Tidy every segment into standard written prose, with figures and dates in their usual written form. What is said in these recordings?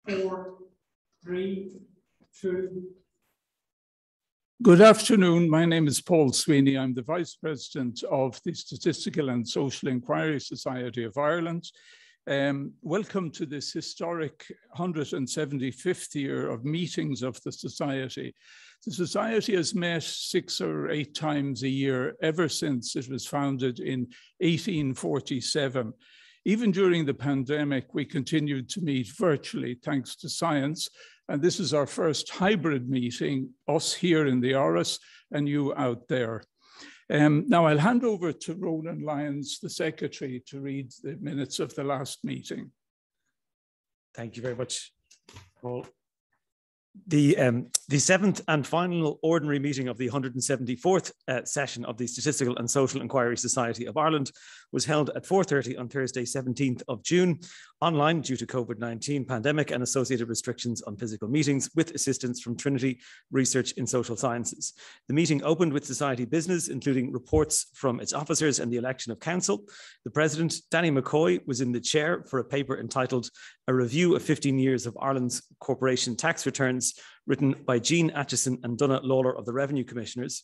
4, 3, 2. Good afternoon. My name is Paul Sweeney. I'm the Vice President of the Statistical and Social Inquiry Society of Ireland. Welcome to this historic 175th year of meetings of the Society. The Society has met 6 or 8 times a year ever since it was founded in 1847. Even during the pandemic, we continued to meet virtually thanks to science. And this is our first hybrid meeting, us here in the Aras and you out there. Now I'll hand over to Ronan Lyons, the Secretary, to read the minutes of the last meeting. Thank you very much, Paul. The 7th and final ordinary meeting of the 174th session of the Statistical and Social Inquiry Society of Ireland was held at 4:30 on Thursday, 17th of June, online due to COVID-19 pandemic and associated restrictions on physical meetings with assistance from Trinity Research in Social Sciences. The meeting opened with Society business, including reports from its officers and the election of council. The President, Danny McCoy, was in the chair for a paper entitled A Review of 15 Years of Ireland's Corporation Tax Returns, written by Jean Aitchison and Donna Lawler of the Revenue Commissioners.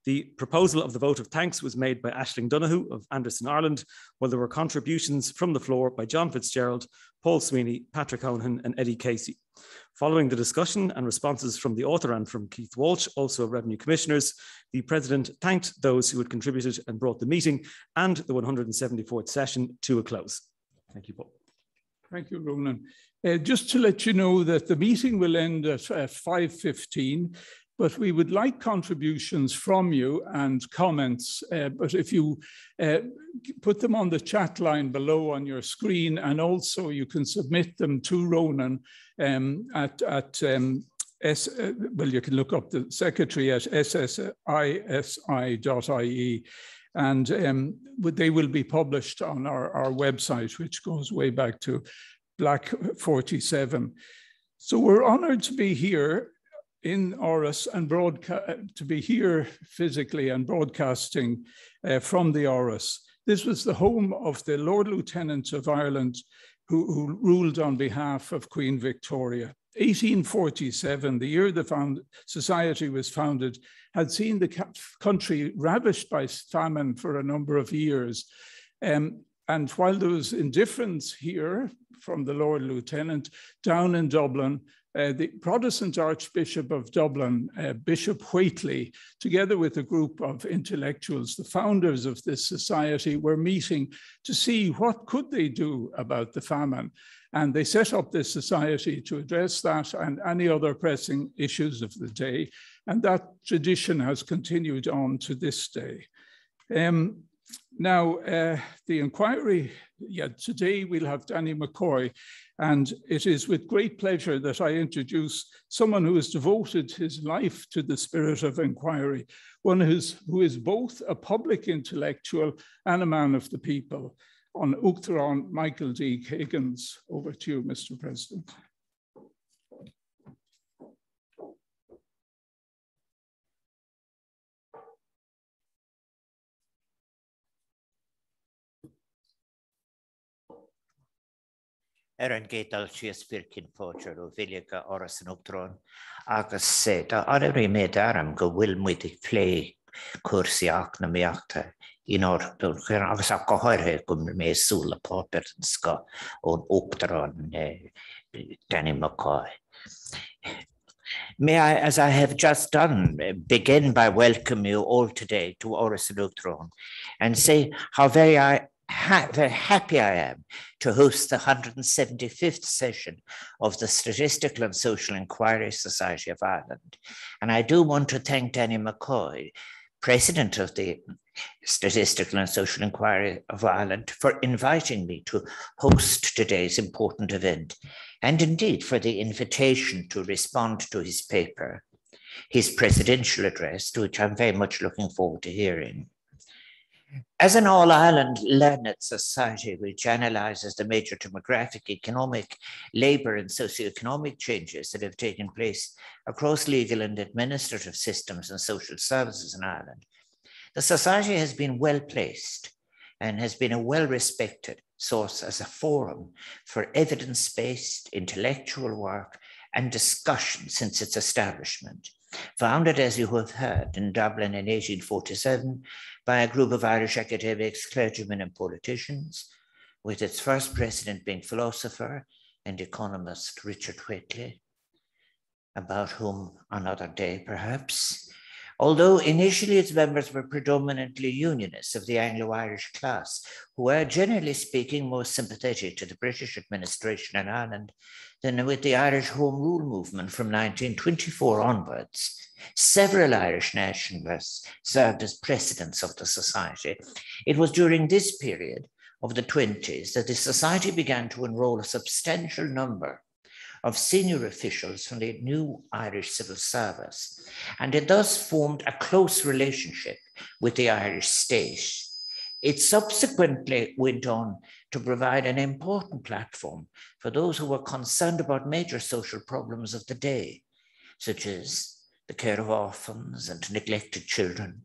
The proposal of the vote of thanks was made by Aisling Donoghue of Anderson, Ireland, while there were contributions from the floor by John Fitzgerald, Paul Sweeney, Patrick Honahan and Eddie Casey. Following the discussion and responses from the author and from Keith Walsh, also of Revenue Commissioners, the President thanked those who had contributed and brought the meeting and the 174th session to a close. Thank you, Paul. Thank you, Ronan. Just to let you know that the meeting will end at 5:15, but we would like contributions from you and comments. But if you put them on the chat line below on your screen, and also you can submit them to Ronan well, you can look up the Secretary at SSISI.ie. And they will be published on our website, which goes way back to Black 47. So we're honored to be here in Aras and to be here physically and broadcasting from the Aras. This was the home of the Lord Lieutenant of Ireland who ruled on behalf of Queen Victoria. 1847, the year the Society was founded, had seen the country ravished by famine for a number of years. And while there was indifference here from the Lord Lieutenant, down in Dublin, the Protestant Archbishop of Dublin, Bishop Whately, together with a group of intellectuals, the founders of this society, were meeting to see what could they do about the famine. And they set up this society to address that and any other pressing issues of the day. And that tradition has continued on to this day. Now, the inquiry, today we'll have Danny McCoy, and it is with great pleasure that I introduce someone who has devoted his life to the spirit of inquiry, one who is both a public intellectual and a man of the people. An Uachtarán, Michael D. Higgins. Over to you, Mr. President. An gédal sias firkin fóger o villiga Aras An Uachatarain agus sé da anri me daram go bhfuil muid ag phlé cuasaíach na meachta in order agus a gohairthe go me súla pápirtska ón Uachtarán Danny McCoy. May I, as I have just done, begin by welcoming you all today to Aras An Uachatarain and say how very happy I am to host the 175th session of the Statistical and Social Inquiry Society of Ireland. And I do want to thank Danny McCoy, President of the Statistical and Social Inquiry of Ireland, for inviting me to host today's important event, and indeed for the invitation to respond to his paper, his presidential address, to which I'm very much looking forward to hearing. As an all-Ireland learned society which analyses the major demographic, economic, labour and socio-economic changes that have taken place across legal and administrative systems and social services in Ireland, the society has been well placed and has been a well-respected source as a forum for evidence-based intellectual work and discussion since its establishment. Founded, as you have heard, in Dublin in 1847 by a group of Irish academics, clergymen and politicians, with its first president being philosopher and economist Richard Whately, about whom another day perhaps. Although initially its members were predominantly unionists of the Anglo-Irish class, who were generally speaking more sympathetic to the British administration in Ireland than with the Irish Home Rule movement from 1924 onwards, several Irish nationalists served as presidents of the Society. It was during this period of the 20s that the Society began to enroll a substantial number of senior officials from the new Irish civil service, and it thus formed a close relationship with the Irish state. It subsequently went on to provide an important platform for those who were concerned about major social problems of the day, such as the care of orphans and neglected children.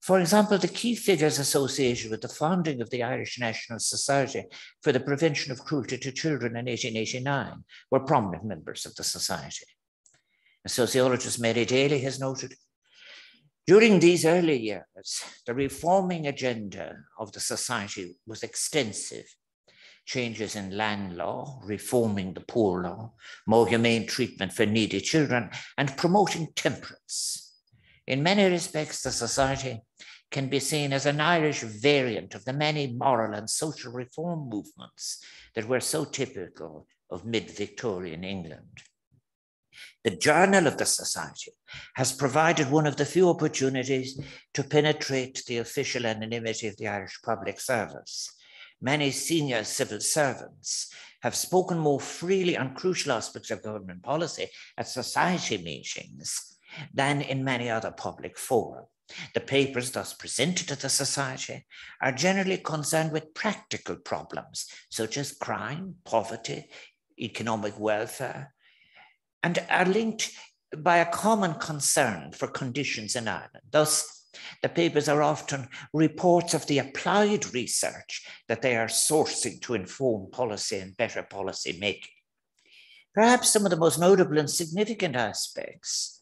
For example, the key figures associated with the founding of the Irish National Society for the Prevention of Cruelty to Children in 1889 were prominent members of the Society. Sociologist Mary Daly has noted, during these early years, the reforming agenda of the Society was extensive. Changes in land law, reforming the poor law, more humane treatment for needy children, and promoting temperance. In many respects, the Society can be seen as an Irish variant of the many moral and social reform movements that were so typical of mid-Victorian England. The Journal of the Society has provided one of the few opportunities to penetrate the official anonymity of the Irish public service. Many senior civil servants have spoken more freely on crucial aspects of government policy at Society meetings than in many other public fora. The papers thus presented to the Society are generally concerned with practical problems such as crime, poverty, economic welfare, and are linked by a common concern for conditions in Ireland. Thus, the papers are often reports of the applied research that they are sourcing to inform policy and better policy making. Perhaps some of the most notable and significant aspects,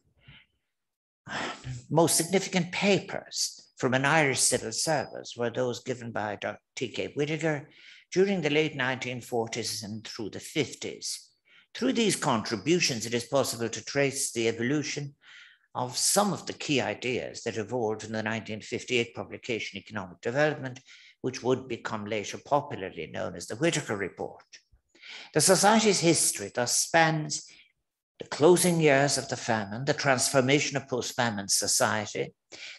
most significant papers from an Irish civil service were those given by Dr. T.K. Whittaker during the late 1940s and through the 50s. Through these contributions, it is possible to trace the evolution of some of the key ideas that evolved in the 1958 publication Economic Development, which would become later popularly known as the Whittaker Report. The Society's history thus spans the closing years of the famine, the transformation of post-famine society,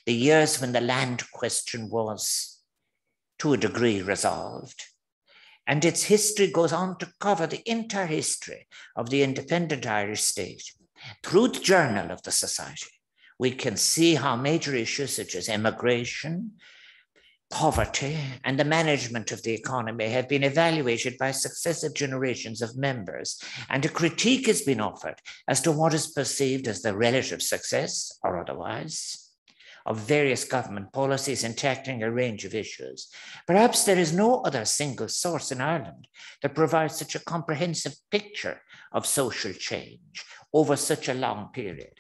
the years when the land question was to a degree resolved, and its history goes on to cover the entire history of the independent Irish state. Through the Journal of the Society, we can see how major issues such as immigration, poverty, and the management of the economy have been evaluated by successive generations of members, and a critique has been offered as to what is perceived as the relative success, or otherwise, of various government policies in tackling a range of issues. Perhaps there is no other single source in Ireland that provides such a comprehensive picture of social change over such a long period.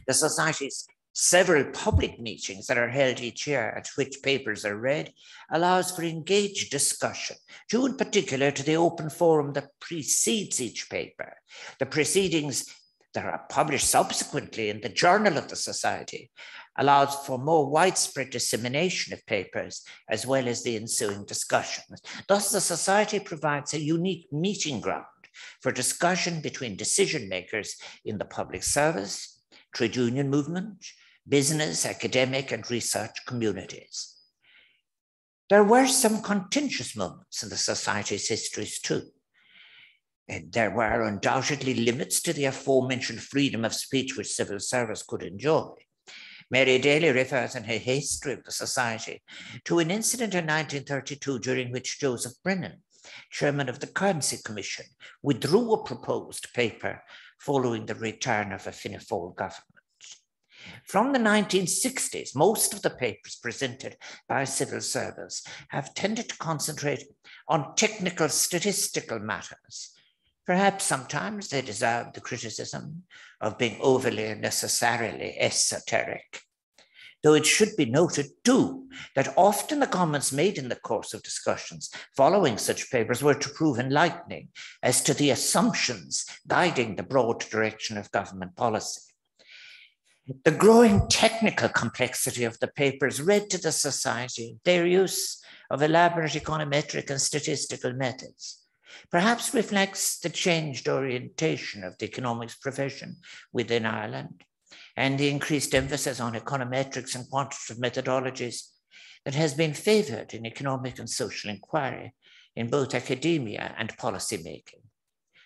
The Society's several public meetings that are held each year at which papers are read allows for engaged discussion, due in particular to the open forum that precedes each paper. The proceedings that are published subsequently in the Journal of the Society allows for more widespread dissemination of papers as well as the ensuing discussions. Thus, the Society provides a unique meeting ground for discussion between decision makers in the public service, trade union movement, business, academic, and research communities. There were some contentious moments in the Society's histories too. And there were undoubtedly limits to the aforementioned freedom of speech which civil service could enjoy. Mary Daly refers in her history of the Society to an incident in 1932 during which Joseph Brennan, chairman of the Currency Commission, withdrew a proposed paper following the return of a Fianna Fáil government. From the 1960s, most of the papers presented by civil servants have tended to concentrate on technical statistical matters. Perhaps sometimes they deserve the criticism of being overly and necessarily esoteric. Though it should be noted too that often the comments made in the course of discussions following such papers were to prove enlightening as to the assumptions guiding the broad direction of government policy. The growing technical complexity of the papers read to the society, their use of elaborate econometric and statistical methods, perhaps reflects the changed orientation of the economics profession within Ireland and the increased emphasis on econometrics and quantitative methodologies that has been favoured in economic and social inquiry in both academia and policy making,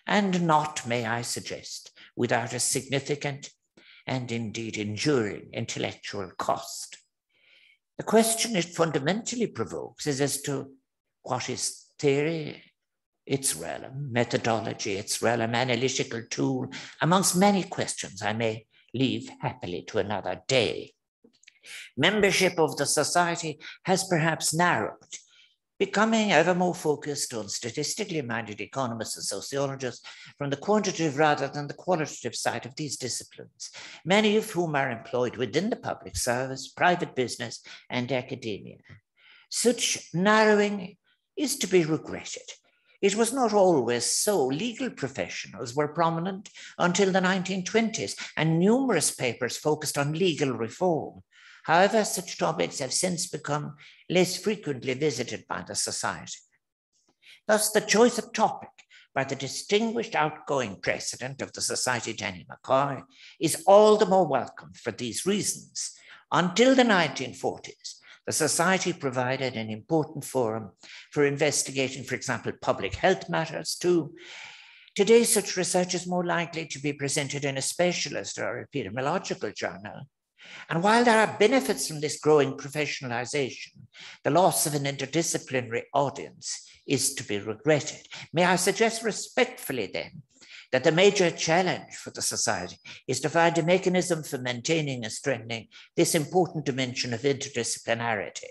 and not, may I suggest, without a significant and indeed enduring intellectual cost. The question it fundamentally provokes is as to what is theory, its realm, methodology, its realm, analytical tool, amongst many questions I may leave happily to another day. Membership of the society has perhaps narrowed, becoming ever more focused on statistically minded economists and sociologists from the quantitative rather than the qualitative side of these disciplines, many of whom are employed within the public service, private business, and academia. Such narrowing is to be regretted. It was not always so. Legal professionals were prominent until the 1920s, and numerous papers focused on legal reform. However, such topics have since become less frequently visited by the society. Thus, the choice of topic by the distinguished outgoing president of the society, Danny McCoy, is all the more welcome for these reasons. Until the 1940s, the society provided an important forum for investigating, for example, public health matters too. Today, such research is more likely to be presented in a specialist or epidemiological journal. And while there are benefits from this growing professionalization, the loss of an interdisciplinary audience is to be regretted. May I suggest respectfully then that the major challenge for the society is to find a mechanism for maintaining and strengthening this important dimension of interdisciplinarity.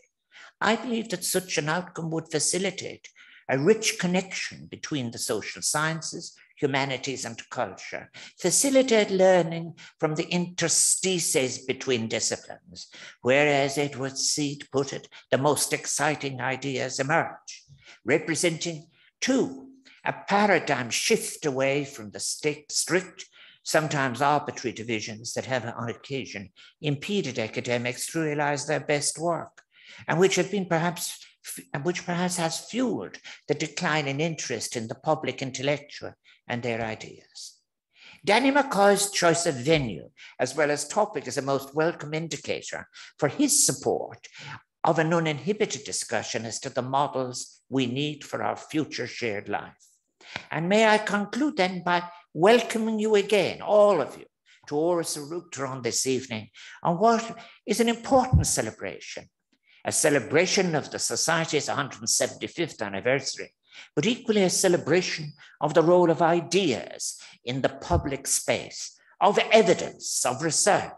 I believe that such an outcome would facilitate a rich connection between the social sciences, humanities, and culture, facilitate learning from the interstices between disciplines, whereas it would see, to put it, the most exciting ideas emerge, representing two, a paradigm shift away from the strict, sometimes arbitrary divisions that have on occasion impeded academics to realize their best work, and which perhaps has fueled the decline in interest in the public intellectual and their ideas. Danny McCoy's choice of venue, as well as topic, is a most welcome indicator for his support of an uninhibited discussion as to the models we need for our future shared life. And may I conclude then by welcoming you again, all of you, to Aras An Uachatarain this evening on what is an important celebration, a celebration of the Society's 175th anniversary, but equally a celebration of the role of ideas in the public space, of evidence, of research,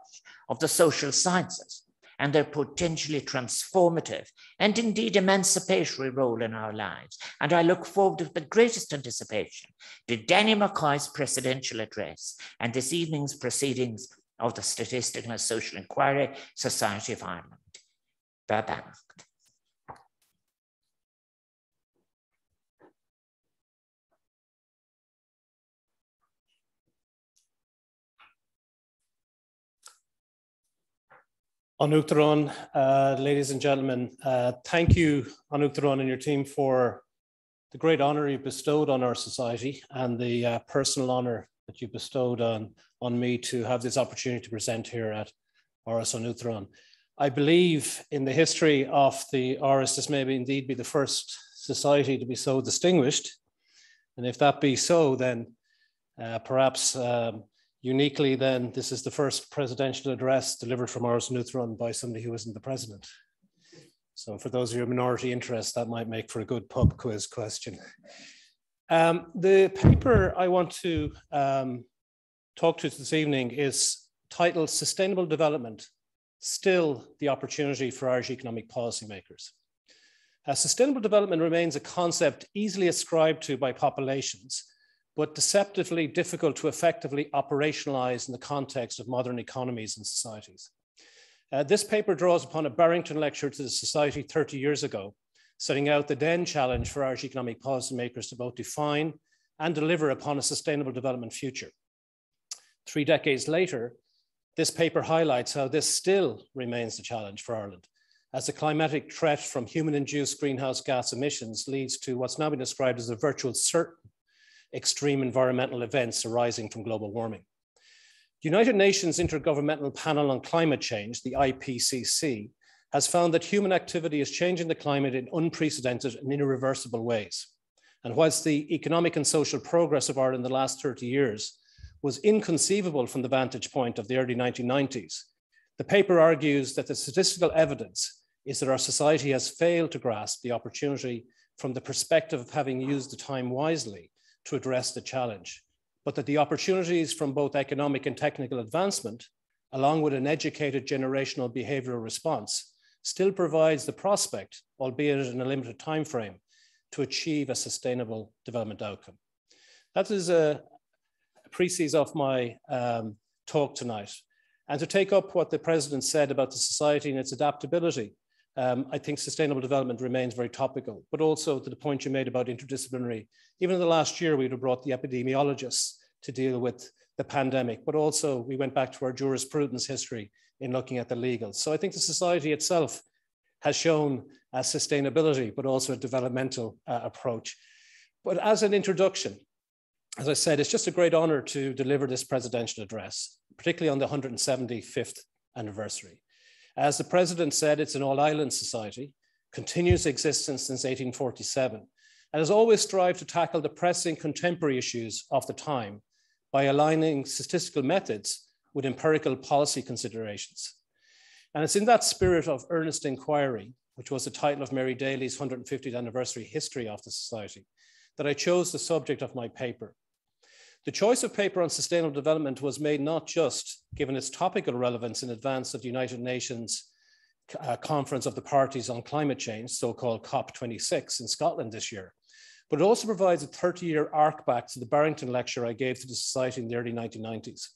of the social sciences, and their potentially transformative and indeed emancipatory role in our lives. And I look forward with the greatest anticipation to Danny McCoy's presidential address and this evening's proceedings of the Statistical and Social Inquiry Society of Ireland. Bye-bye. An Uachatarain, ladies and gentlemen, thank you, An Uachatarain, and your team for the great honour you bestowed on our society and the personal honour that you bestowed on me to have this opportunity to present here at Aras An Uachatarain. I believe in the history of the Aras, this may indeed be the first society to be so distinguished. And if that be so, then perhaps uniquely, then this is the first presidential address delivered from Aras An Uachatarain by somebody who isn't the president. So for those of you with minority interest, that might make for a good pub quiz question. The paper I want to talk to this evening is titled Sustainable Development, Still the Opportunity for Irish Economic Policymakers. Sustainable development remains a concept easily ascribed to by populations, but deceptively difficult to effectively operationalize in the context of modern economies and societies. This paper draws upon a Barrington lecture to the Society 30 years ago, setting out the then challenge for Irish economic policymakers to both define and deliver upon a sustainable development future. 3 decades later, this paper highlights how this still remains the challenge for Ireland, as the climatic threat from human-induced greenhouse gas emissions leads to what's now been described as a virtual certain extreme environmental events arising from global warming. The United Nations Intergovernmental Panel on Climate Change, the IPCC, has found that human activity is changing the climate in unprecedented and irreversible ways. And whilst the economic and social progress of Ireland in the last 30 years was inconceivable from the vantage point of the early 1990s, the paper argues that the statistical evidence is that our society has failed to grasp the opportunity from the perspective of having used the time wisely to address the challenge, but that the opportunities from both economic and technical advancement, along with an educated generational behavioral response, still provides the prospect, albeit in a limited time frame, to achieve a sustainable development outcome. That is a précis of my talk tonight. And to take up what the President said about the society and its adaptability, I think sustainable development remains very topical, but also to the point you made about interdisciplinary. Even in the last year, we'd have brought the epidemiologists to deal with the pandemic, but also we went back to our jurisprudence history in looking at the legal. So I think the society itself has shown a sustainability, but also a developmental approach. But as an introduction, as I said, it's just a great honor to deliver this presidential address, particularly on the 175th anniversary. As the President said, it's an all-island society, continues existence since 1847, and has always strived to tackle the pressing contemporary issues of the time by aligning statistical methods with empirical policy considerations. And it's in that spirit of earnest inquiry, which was the title of Mary Daly's 150th anniversary history of the Society, that I chose the subject of my paper. The choice of paper on sustainable development was made not just given its topical relevance in advance of the United Nations Conference of the Parties on Climate Change, so-called COP26 in Scotland this year, but it also provides a 30-year arc back to the Barrington lecture I gave to the Society in the early 1990s.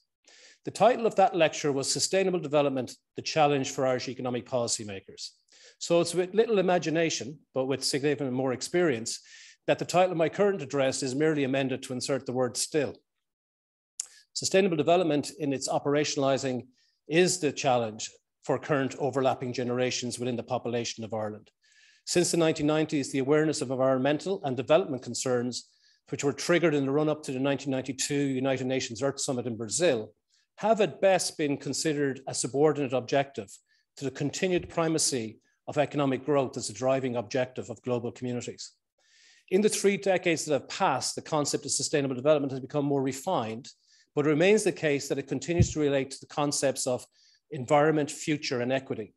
The title of that lecture was Sustainable Development, the Challenge for Irish Economic Policymakers. So it's with little imagination, but with significantly more experience, that the title of my current address is merely amended to insert the word still. Sustainable development in its operationalizing is the challenge for current overlapping generations within the population of Ireland. Since the 1990s, the awareness of environmental and development concerns, which were triggered in the run-up to the 1992 United Nations Earth Summit in Brazil, have at best been considered a subordinate objective to the continued primacy of economic growth as a driving objective of global communities. In the 3 decades that have passed, the concept of sustainable development has become more refined, but it remains the case that it continues to relate to the concepts of environment, future, and equity.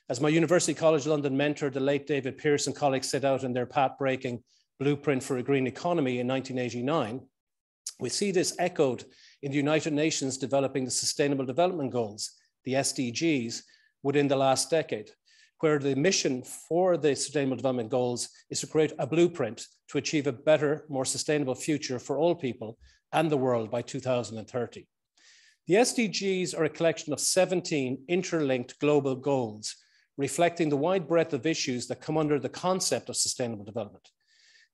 As my University College London mentor, the late David Pearson colleagues set out in their path-breaking Blueprint for a Green Economy in 1989, we see this echoed in the United Nations developing the Sustainable Development Goals, the SDGs, within the last decade, where the mission for the Sustainable Development Goals is to create a blueprint to achieve a better, more sustainable future for all people and the world by 2030. The SDGs are a collection of 17 interlinked global goals, reflecting the wide breadth of issues that come under the concept of sustainable development.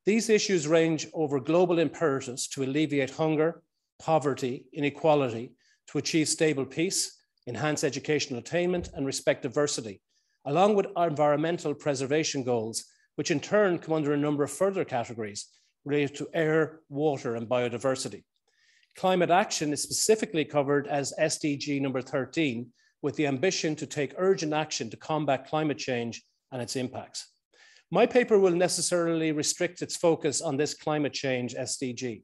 These issues range over global imperatives to alleviate hunger, poverty, inequality, to achieve stable peace, enhance educational attainment, and respect diversity, along with environmental preservation goals, which in turn come under a number of further categories related to air, water, and biodiversity. Climate action is specifically covered as SDG number 13, with the ambition to take urgent action to combat climate change and its impacts. My paper will necessarily restrict its focus on this climate change SDG,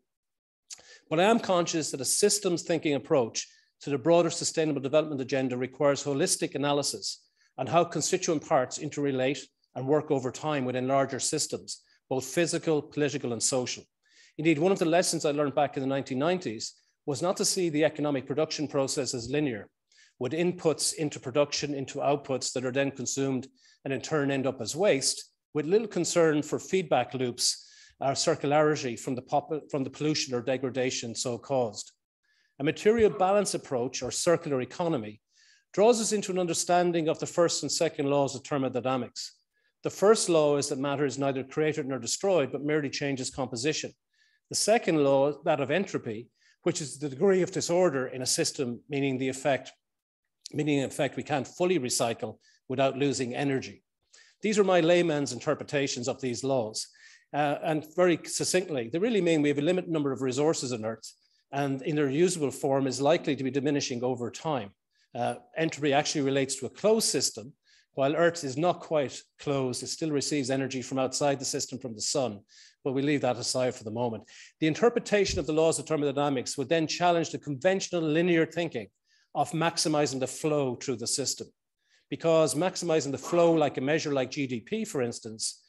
but I am conscious that a systems thinking approach to the broader sustainable development agenda requires holistic analysis on how constituent parts interrelate and work over time within larger systems, both physical, political, and social. Indeed, one of the lessons I learned back in the 1990s was not to see the economic production process as linear, with inputs into production, into outputs that are then consumed and in turn end up as waste, with little concern for feedback loops or circularity from the pollution or degradation so caused. A material balance approach, or circular economy, draws us into an understanding of the first and second laws of thermodynamics. The first law is that matter is neither created nor destroyed, but merely changes composition. The second law, that of entropy, which is the degree of disorder in a system, meaning in effect we can't fully recycle without losing energy. These are my layman's interpretations of these laws. And very succinctly, they really mean we have a limited number of resources on Earth, and in their usable form is likely to be diminishing over time. Entropy actually relates to a closed system. While Earth is not quite closed, it still receives energy from outside the system, from the sun, but we leave that aside for the moment. The interpretation of the laws of thermodynamics would then challenge the conventional linear thinking of maximizing the flow through the system, because maximizing the flow, like a measure like GDP, for instance,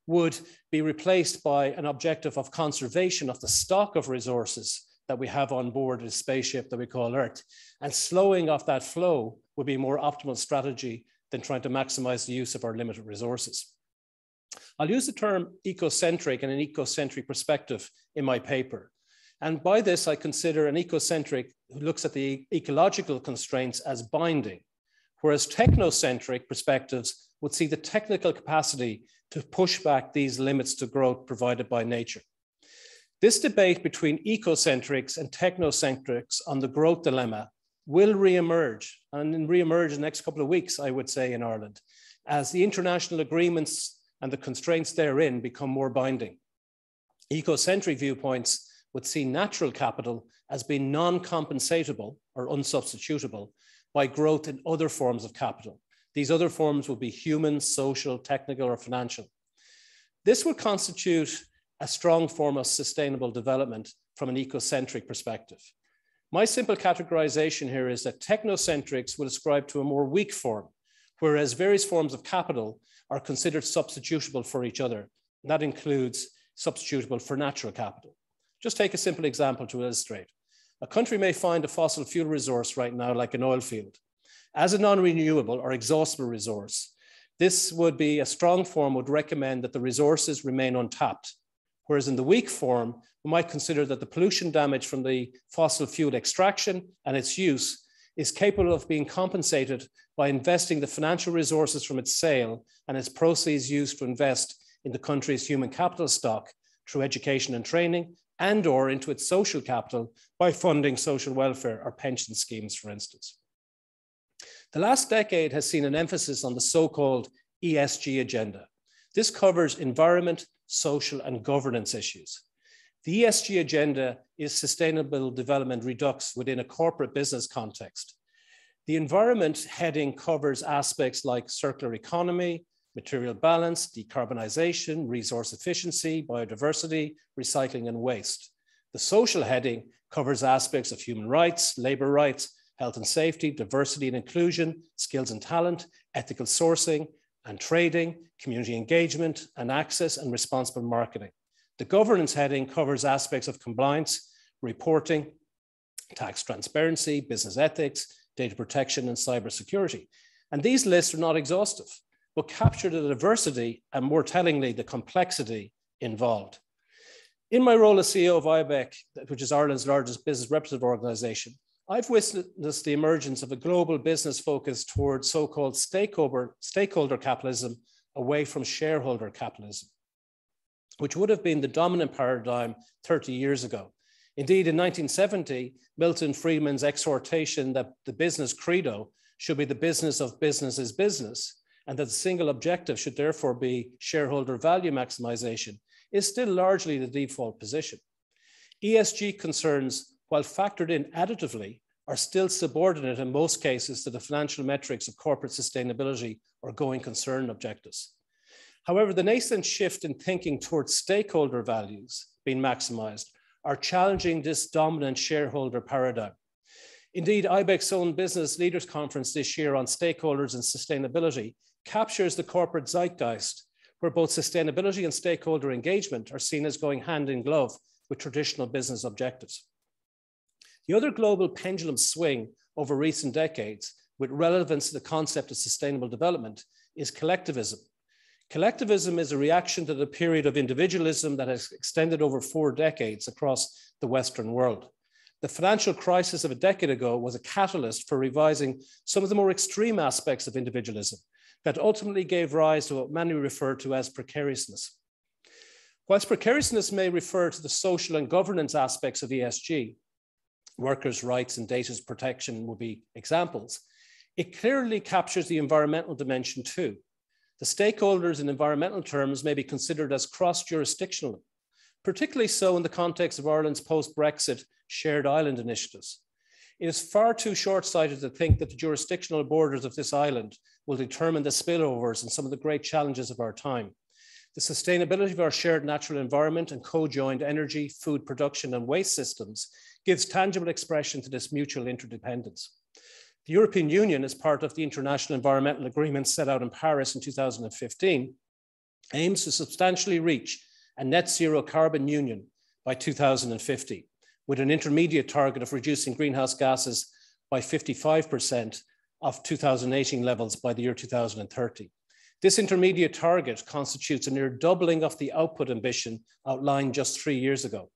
would be replaced by an objective of conservation of the stock of resources that we have on board a spaceship that we call Earth. And slowing off that flow would be a more optimal strategy than trying to maximize the use of our limited resources. I'll use the term ecocentric and an ecocentric perspective in my paper. And by this, I consider an ecocentric who looks at the ecological constraints as binding, whereas technocentric perspectives would see the technical capacity to push back these limits to growth provided by nature. This debate between ecocentrics and technocentrics on the growth dilemma will re-emerge, and re-emerge in the next couple of weeks, I would say, in Ireland, as the international agreements and the constraints therein become more binding. Ecocentric viewpoints would see natural capital as being non-compensatable or unsubstitutable by growth in other forms of capital. These other forms will be human, social, technical, or financial. This would constitute a strong form of sustainable development from an ecocentric perspective. My simple categorization here is that technocentrics will ascribe to a more weak form, whereas various forms of capital are considered substitutable for each other. And that includes substitutable for natural capital. Just take a simple example to illustrate. A country may find a fossil fuel resource right now, like an oil field. As a non-renewable or exhaustible resource, this would be a strong form would recommend that the resources remain untapped. Whereas in the weak form, we might consider that the pollution damage from the fossil fuel extraction and its use is capable of being compensated by investing the financial resources from its sale and its proceeds used to invest in the country's human capital stock through education and training, and or into its social capital by funding social welfare or pension schemes, for instance. The last decade has seen an emphasis on the so-called ESG agenda. This covers environment, social, and governance issues. The ESG agenda is sustainable development redux within a corporate business context. The environment heading covers aspects like circular economy, material balance, decarbonization, resource efficiency, biodiversity, recycling, and waste. The social heading covers aspects of human rights, labor rights, health and safety, diversity and inclusion, skills and talent, ethical sourcing and trading, community engagement and access, and responsible marketing. The governance heading covers aspects of compliance, reporting, tax transparency, business ethics, data protection, and cybersecurity. And these lists are not exhaustive, but capture the diversity and, more tellingly, the complexity involved. In my role as CEO of Ibec, which is Ireland's largest business representative organization, I've witnessed the emergence of a global business focus towards so-called stakeholder capitalism away from shareholder capitalism, which would have been the dominant paradigm 30 years ago. Indeed, in 1970, Milton Friedman's exhortation that the business credo should be the business of business is business, and that the single objective should therefore be shareholder value maximization, is still largely the default position. ESG concerns, while factored in additively, are still subordinate in most cases to the financial metrics of corporate sustainability or going concern objectives. However, the nascent shift in thinking towards stakeholder values being maximized are challenging this dominant shareholder paradigm. Indeed, Ibec's own Business Leaders Conference this year on stakeholders and sustainability captures the corporate zeitgeist, where both sustainability and stakeholder engagement are seen as going hand in glove with traditional business objectives. The other global pendulum swing over recent decades with relevance to the concept of sustainable development is collectivism. Collectivism is a reaction to the period of individualism that has extended over 4 decades across the Western world. The financial crisis of a decade ago was a catalyst for revising some of the more extreme aspects of individualism that ultimately gave rise to what many refer to as precariousness. Whilst precariousness may refer to the social and governance aspects of ESG, workers' rights and data protection will be examples, it clearly captures the environmental dimension too. The stakeholders in environmental terms may be considered as cross-jurisdictional, particularly so in the context of Ireland's post-Brexit shared island initiatives. It is far too short-sighted to think that the jurisdictional borders of this island will determine the spillovers and some of the great challenges of our time. The sustainability of our shared natural environment and co-joined energy, food production and waste systems gives tangible expression to this mutual interdependence. The European Union, as part of the international environmental agreement set out in Paris in 2015, aims to substantially reach a net zero carbon union by 2050, with an intermediate target of reducing greenhouse gases by 55% of 2018 levels by the year 2030. This intermediate target constitutes a near doubling of the output ambition outlined just 3 years ago.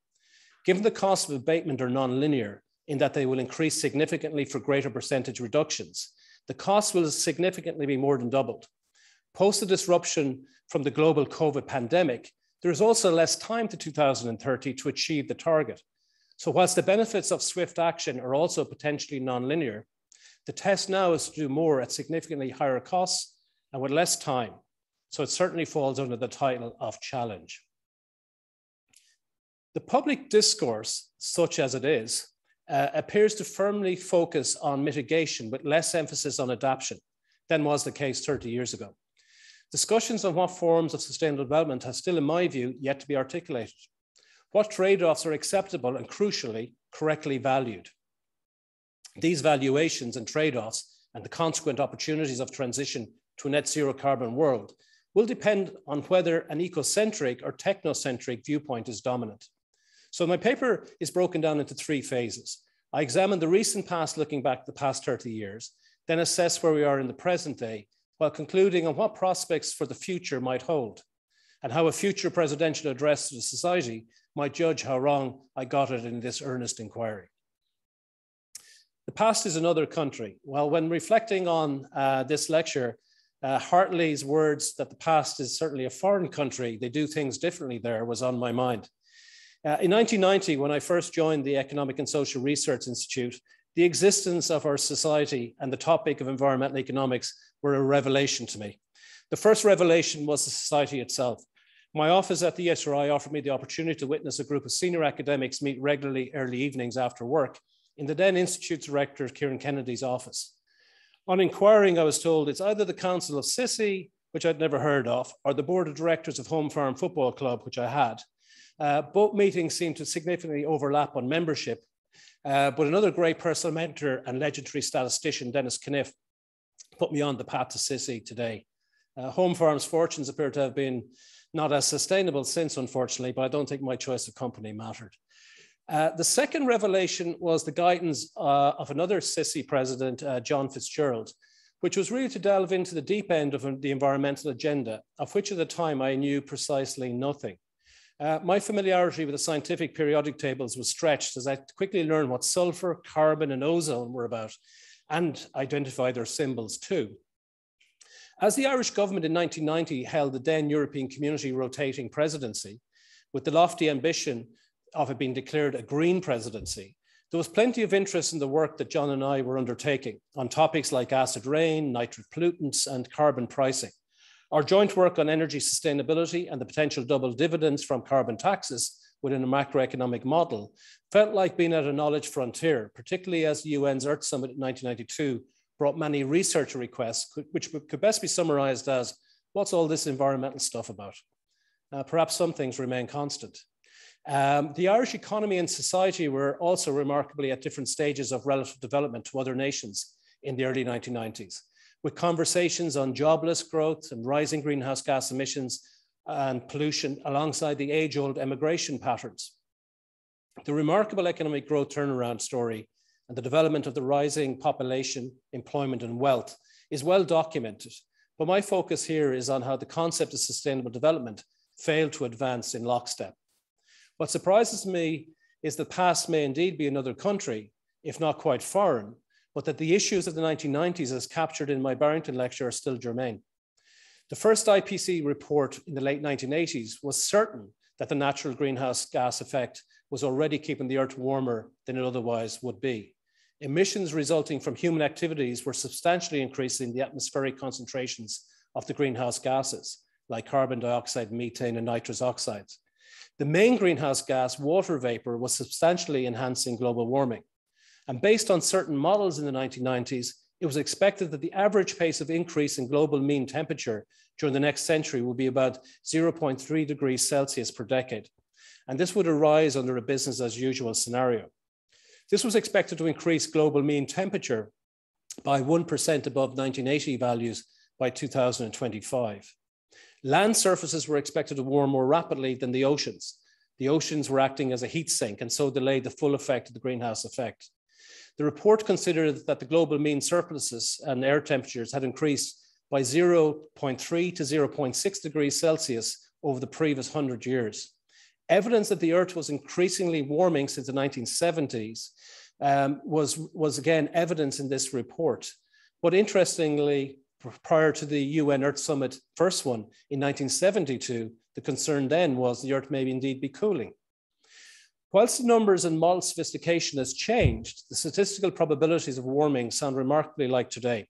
Given the costs of abatement are non-linear in that they will increase significantly for greater percentage reductions, the costs will significantly be more than doubled. Post the disruption from the global COVID pandemic, there is also less time to 2030 to achieve the target. So whilst the benefits of swift action are also potentially non-linear, the test now is to do more at significantly higher costs and with less time. So it certainly falls under the title of challenge. The public discourse, such as it is, appears to firmly focus on mitigation with less emphasis on adaptation than was the case 30 years ago. Discussions on what forms of sustainable development have still, in my view, yet to be articulated. What trade-offs are acceptable and, crucially, correctly valued? These valuations and trade-offs and the consequent opportunities of transition to a net zero carbon world will depend on whether an ecocentric or technocentric viewpoint is dominant. So my paper is broken down into 3 phases. I examine the recent past looking back the past 30 years, then assess where we are in the present day, while concluding on what prospects for the future might hold, and how a future presidential address to the society might judge how wrong I got it in this earnest inquiry. The past is another country. Well, when reflecting on this lecture, Hartley's words that the past is certainly a foreign country, they do things differently there, was on my mind. In 1990, when I first joined the Economic and Social Research Institute, the existence of our society and the topic of environmental economics were a revelation to me. The first revelation was the society itself. My office at the ESRI offered me the opportunity to witness a group of senior academics meet regularly early evenings after work in the then Institute Director Kieran Kennedy's office. On inquiring, I was told it's either the Council of SSISI, which I'd never heard of, or the Board of Directors of Home Farm Football Club, which I had. Both meetings seemed to significantly overlap on membership, but another great personal mentor and legendary statistician, Dennis Kniff, put me on the path to SSISI today. Home Farm's fortunes appear to have been not as sustainable since, unfortunately, but I don't think my choice of company mattered. The second revelation was the guidance of another SSISI president, John Fitzgerald, which was really to delve into the deep end of the environmental agenda, of which at the time I knew precisely nothing. My familiarity with the scientific periodic tables was stretched as I quickly learned what sulfur, carbon, and ozone were about, and identify their symbols too. As the Irish government in 1990 held the then European Community rotating presidency, with the lofty ambition of it being declared a green presidency, there was plenty of interest in the work that John and I were undertaking on topics like acid rain, nitrate pollutants, and carbon pricing. Our joint work on energy sustainability and the potential double dividends from carbon taxes within a macroeconomic model felt like being at a knowledge frontier, particularly as the UN's Earth Summit in 1992 brought many research requests, which could best be summarized as, what's all this environmental stuff about? Perhaps some things remain constant. The Irish economy and society were also remarkably at different stages of relative development to other nations in the early 1990s, with conversations on jobless growth and rising greenhouse gas emissions and pollution alongside the age-old emigration patterns. The remarkable economic growth turnaround story and the development of the rising population, employment, and wealth is well documented. But my focus here is on how the concept of sustainable development failed to advance in lockstep. What surprises me is the past may indeed be another country, if not quite foreign, but that the issues of the 1990s as captured in my Barrington lecture are still germane. The first IPCC report in the late 1980s was certain that the natural greenhouse gas effect was already keeping the Earth warmer than it otherwise would be. Emissions resulting from human activities were substantially increasing the atmospheric concentrations of the greenhouse gases, like carbon dioxide, methane, and nitrous oxides. The main greenhouse gas, water vapor, was substantially enhancing global warming. And based on certain models in the 1990s, it was expected that the average pace of increase in global mean temperature during the next century would be about 0.3 degrees Celsius per decade. And this would arise under a business as usual scenario. This was expected to increase global mean temperature by 1% above 1980 values by 2025. Land surfaces were expected to warm more rapidly than the oceans. The oceans were acting as a heat sink and so delayed the full effect of the greenhouse effect. The report considered that the global mean surpluses and air temperatures had increased by 0.3 to 0.6 degrees Celsius over the previous 100 years. Evidence that the Earth was increasingly warming since the 1970s was again evidence in this report. But interestingly, prior to the UN Earth Summit, first one in 1972, the concern then was the Earth may indeed be cooling. Whilst the numbers and model sophistication has changed, the statistical probabilities of warming sound remarkably like today.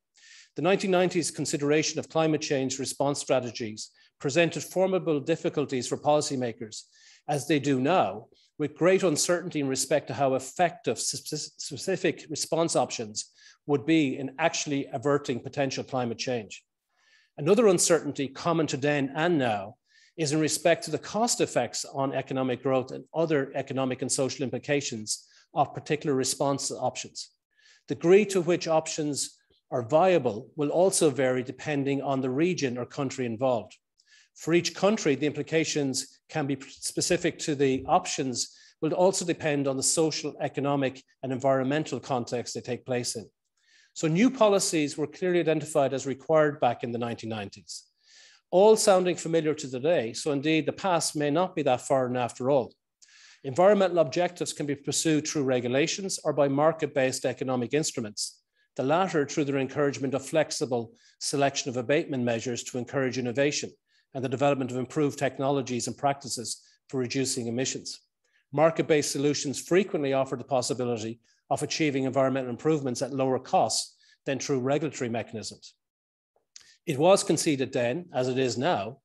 The 1990s consideration of climate change response strategies presented formidable difficulties for policymakers, as they do now, with great uncertainty in respect to how effective specific response options would be in actually averting potential climate change. Another uncertainty common to then and now is in respect to the cost effects on economic growth and other economic and social implications of particular response options. The degree to which options are viable will also vary depending on the region or country involved. For each country, the implications can be specific to the options, will also depend on the social, economic, and environmental context they take place in. So new policies were clearly identified as required back in the 1990s. All sounding familiar to today, so indeed the past may not be that foreign after all. Environmental objectives can be pursued through regulations or by market-based economic instruments, the latter through their encouragement of flexible selection of abatement measures to encourage innovation and the development of improved technologies and practices for reducing emissions. Market-based solutions frequently offer the possibility of achieving environmental improvements at lower costs than through regulatory mechanisms. It was conceded then, as it is now,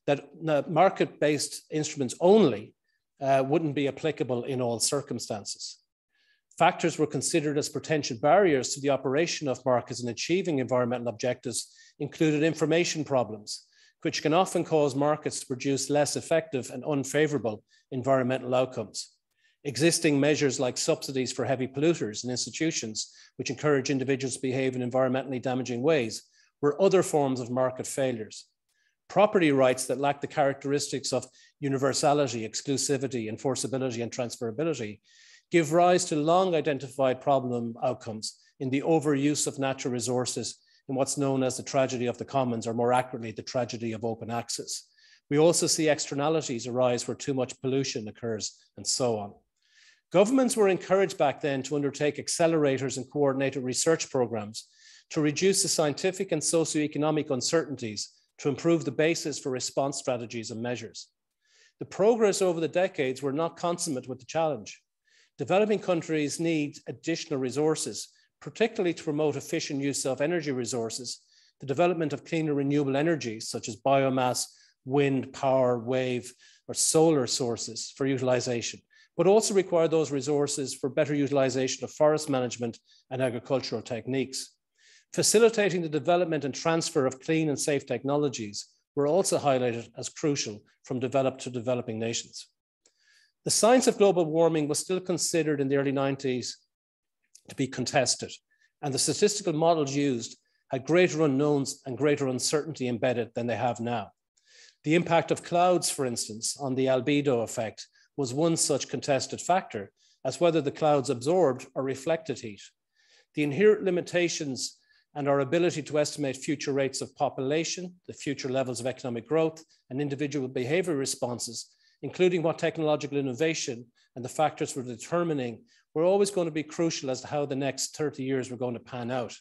that market-based instruments only wouldn't be applicable in all circumstances. Factors were considered as potential barriers to the operation of markets in achieving environmental objectives included information problems, which can often cause markets to produce less effective and unfavorable environmental outcomes. Existing measures like subsidies for heavy polluters and institutions, which encourage individuals to behave in environmentally damaging ways, were other forms of market failures. Property rights that lack the characteristics of universality, exclusivity, enforceability, and transferability give rise to long identified problem outcomes in the overuse of natural resources in what's known as the tragedy of the commons, or more accurately, the tragedy of open access. We also see externalities arise where too much pollution occurs, and so on. Governments were encouraged back then to undertake accelerators and coordinated research programs to reduce the scientific and socioeconomic uncertainties to improve the basis for response strategies and measures. The progress over the decades were not consummate with the challenge. Developing countries need additional resources, particularly to promote efficient use of energy resources, the development of cleaner renewable energies such as biomass, wind, power, wave, or solar sources for utilization, but also require those resources for better utilization of forest management and agricultural techniques. Facilitating the development and transfer of clean and safe technologies were also highlighted as crucial from developed to developing nations. The science of global warming was still considered in the early 90s to be contested, and the statistical models used had greater unknowns and greater uncertainty embedded than they have now. The impact of clouds, for instance, on the albedo effect was one such contested factor as whether the clouds absorbed or reflected heat. The inherent limitations and our ability to estimate future rates of population, the future levels of economic growth, and individual behavior responses, including what technological innovation and the factors for determining, were always going to be crucial as to how the next 30 years were going to pan out.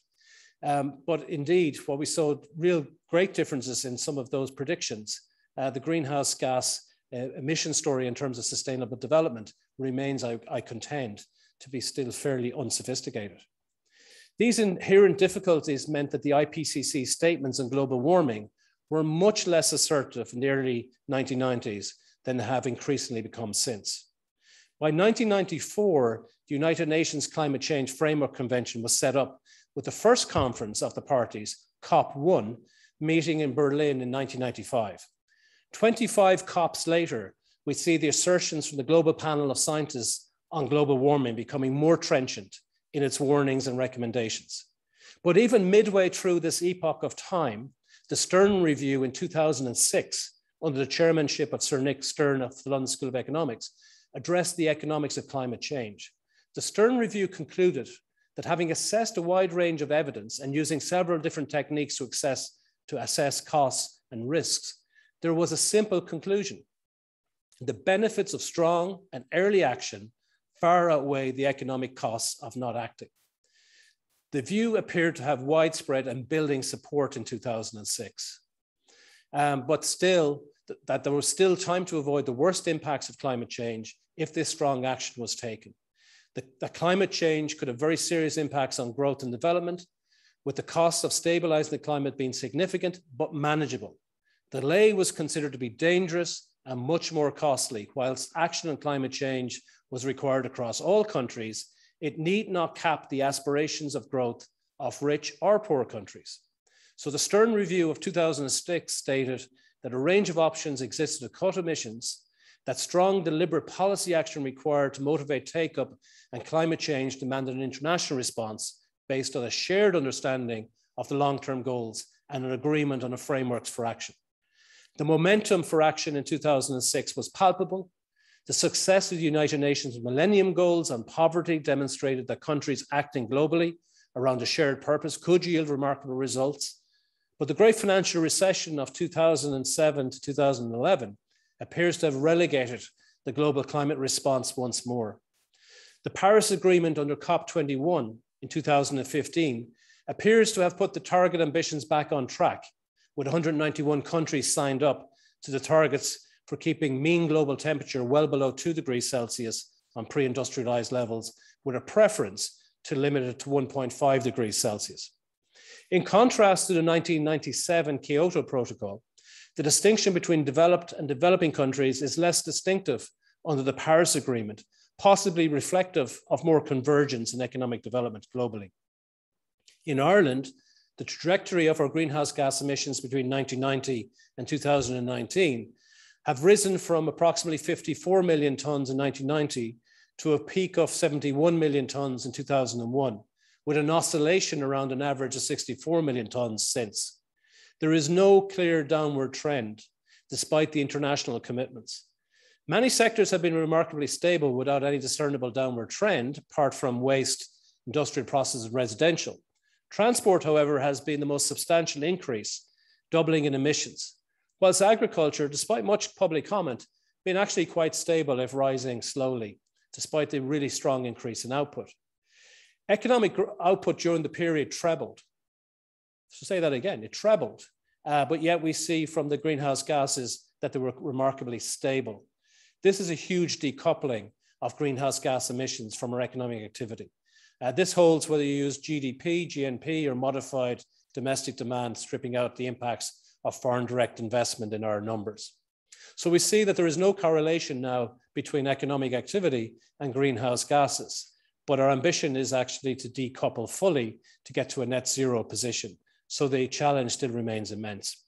But indeed, what we saw real great differences in some of those predictions. The greenhouse gas emission story in terms of sustainable development remains, I contend, to be still fairly unsophisticated. These inherent difficulties meant that the IPCC statements on global warming were much less assertive in the early 1990s than they have increasingly become since. By 1994, the United Nations Climate Change Framework Convention was set up with the first conference of the parties, COP1, meeting in Berlin in 1995. 25 COPs later, we see the assertions from the global panel of scientists on global warming becoming more trenchant in its warnings and recommendations. But even midway through this epoch of time, the Stern Review in 2006, under the chairmanship of Sir Nick Stern of the London School of Economics, addressed the economics of climate change. The Stern Review concluded that having assessed a wide range of evidence and using several different techniques to assess costs and risks, there was a simple conclusion. The benefits of strong and early action far outweigh the economic costs of not acting. The view appeared to have widespread and building support in 2006, but still, that there was still time to avoid the worst impacts of climate change if this strong action was taken. That climate change could have very serious impacts on growth and development, with the costs of stabilizing the climate being significant but manageable. Delay was considered to be dangerous and much more costly. Whilst action on climate change was required across all countries, it need not cap the aspirations of growth of rich or poor countries. So the Stern Review of 2006 stated that a range of options existed to cut emissions, that strong, deliberate policy action required to motivate take-up, and climate change demanded an international response based on a shared understanding of the long-term goals and an agreement on a framework for action. The momentum for action in 2006 was palpable. The success of the United Nations Millennium Goals on poverty demonstrated that countries acting globally around a shared purpose could yield remarkable results. But the great financial recession of 2007 to 2011 appears to have relegated the global climate response once more. The Paris Agreement under COP21 in 2015 appears to have put the target ambitions back on track, with 191 countries signed up to the targets for keeping mean global temperature well below 2 degrees Celsius on pre-industrialized levels, with a preference to limit it to 1.5 degrees Celsius. In contrast to the 1997 Kyoto Protocol, the distinction between developed and developing countries is less distinctive under the Paris Agreement, possibly reflective of more convergence in economic development globally. In Ireland, the trajectory of our greenhouse gas emissions between 1990 and 2019 have risen from approximately 54 million tonnes in 1990 to a peak of 71 million tonnes in 2001, with an oscillation around an average of 64 million tonnes since. There is no clear downward trend, despite the international commitments. Many sectors have been remarkably stable without any discernible downward trend, apart from waste, industrial processes, and residential. Transport, however, has been the most substantial increase, doubling in emissions, whilst agriculture, despite much public comment, been actually quite stable if rising slowly, despite the really strong increase in output. Economic output during the period trebled. So say that again, it trebled, but yet we see from the greenhouse gases that they were remarkably stable. This is a huge decoupling of greenhouse gas emissions from our economic activity. This holds whether you use GDP, GNP, or modified domestic demand, stripping out the impacts of foreign direct investment in our numbers. So we see that there is no correlation now between economic activity and greenhouse gases, but our ambition is actually to decouple fully to get to a net zero position. So the challenge still remains immense.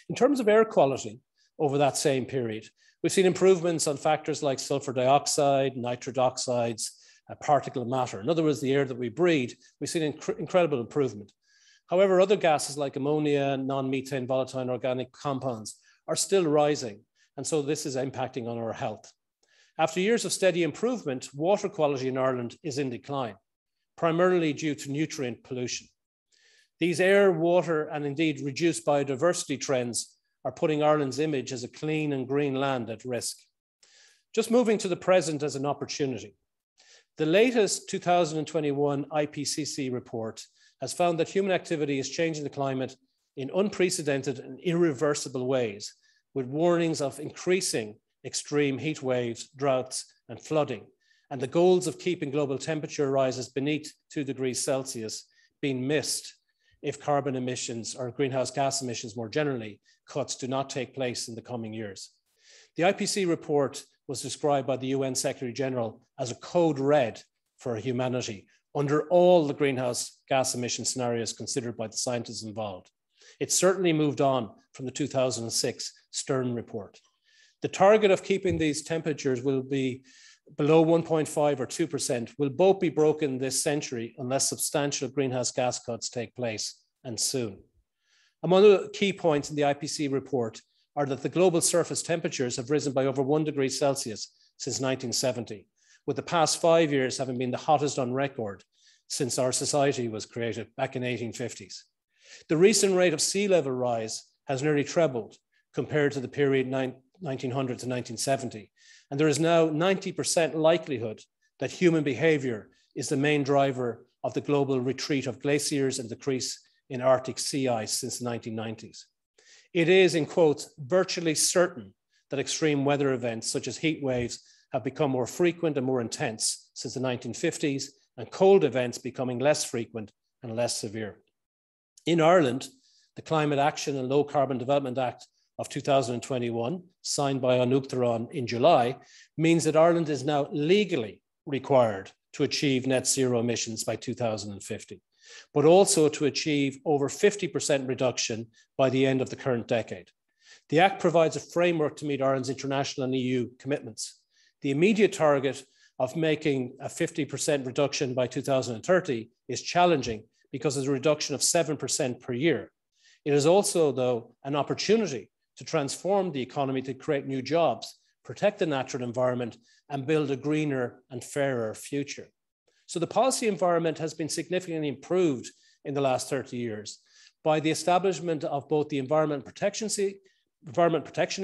In terms of air quality over that same period, we've seen improvements on factors like sulfur dioxide, nitrous oxides, particulate matter. In other words, the air that we breathe, we've seen incredible improvement. However, other gases like ammonia, non-methane volatile organic compounds are still rising. And so this is impacting on our health. After years of steady improvement, water quality in Ireland is in decline, primarily due to nutrient pollution. These air, water, and indeed reduced biodiversity trends are putting Ireland's image as a clean and green land at risk. Just moving to the present as an opportunity. The latest 2021 IPCC report has found that human activity is changing the climate in unprecedented and irreversible ways, with warnings of increasing extreme heat waves, droughts, and flooding, and the goals of keeping global temperature rises beneath 2 degrees Celsius being missed if carbon emissions or greenhouse gas emissions more generally cuts do not take place in the coming years. The IPCC report was described by the UN Secretary General as a code red for humanity under all the greenhouse gas emission scenarios considered by the scientists involved. It certainly moved on from the 2006 Stern report. The target of keeping these temperatures will be below 1.5 or 2% will both be broken this century unless substantial greenhouse gas cuts take place, and soon. Among the key points in the IPCC report are that the global surface temperatures have risen by over 1 degree Celsius since 1970, with the past 5 years having been the hottest on record since our society was created back in the 1850s. The recent rate of sea level rise has nearly trebled compared to the period 1900 to 1970. And there is now 90% likelihood that human behavior is the main driver of the global retreat of glaciers and decrease in Arctic sea ice since the 1990s. It is, in quotes, virtually certain that extreme weather events such as heat waves have become more frequent and more intense since the 1950s, and cold events becoming less frequent and less severe. In Ireland, the Climate Action and Low Carbon Development Act of 2021, signed by An Uachatarain in July, means that Ireland is now legally required to achieve net zero emissions by 2050, but also to achieve over 50% reduction by the end of the current decade. The Act provides a framework to meet Ireland's international and EU commitments. The immediate target of making a 50% reduction by 2030 is challenging because of a reduction of 7% per year. It is also, though, an opportunity to transform the economy to create new jobs, protect the natural environment, and build a greener and fairer future. So the policy environment has been significantly improved in the last 30 years by the establishment of both the Environment Protection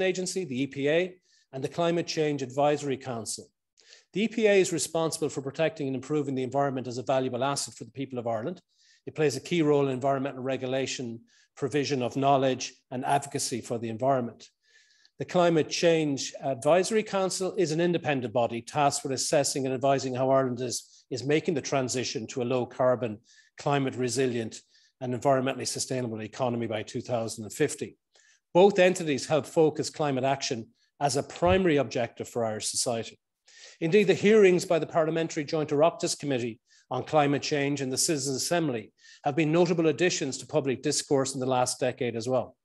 Agency, the EPA, and the Climate Change Advisory Council. The EPA is responsible for protecting and improving the environment as a valuable asset for the people of Ireland. It plays a key role in environmental regulation, provision of knowledge, and advocacy for the environment. The Climate Change Advisory Council is an independent body tasked with assessing and advising how Ireland is making the transition to a low carbon, climate resilient, and environmentally sustainable economy by 2050. Both entities help focus climate action as a primary objective for Irish society. Indeed, the hearings by the Parliamentary Joint Oireachtas Committee on Climate Change and the Citizens' Assembly have been notable additions to public discourse in the last decade as well.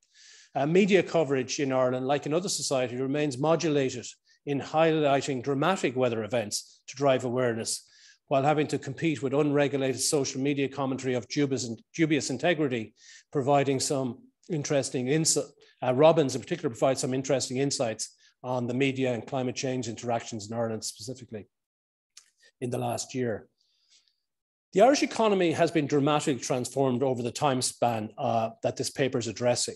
Media coverage in Ireland, like in other societies, remains modulated in highlighting dramatic weather events to drive awareness, while having to compete with unregulated social media commentary of dubious integrity, providing some interesting insight. Robbins in particular provides some interesting insights on the media and climate change interactions in Ireland specifically in the last year. The Irish economy has been dramatically transformed over the time span that this paper is addressing,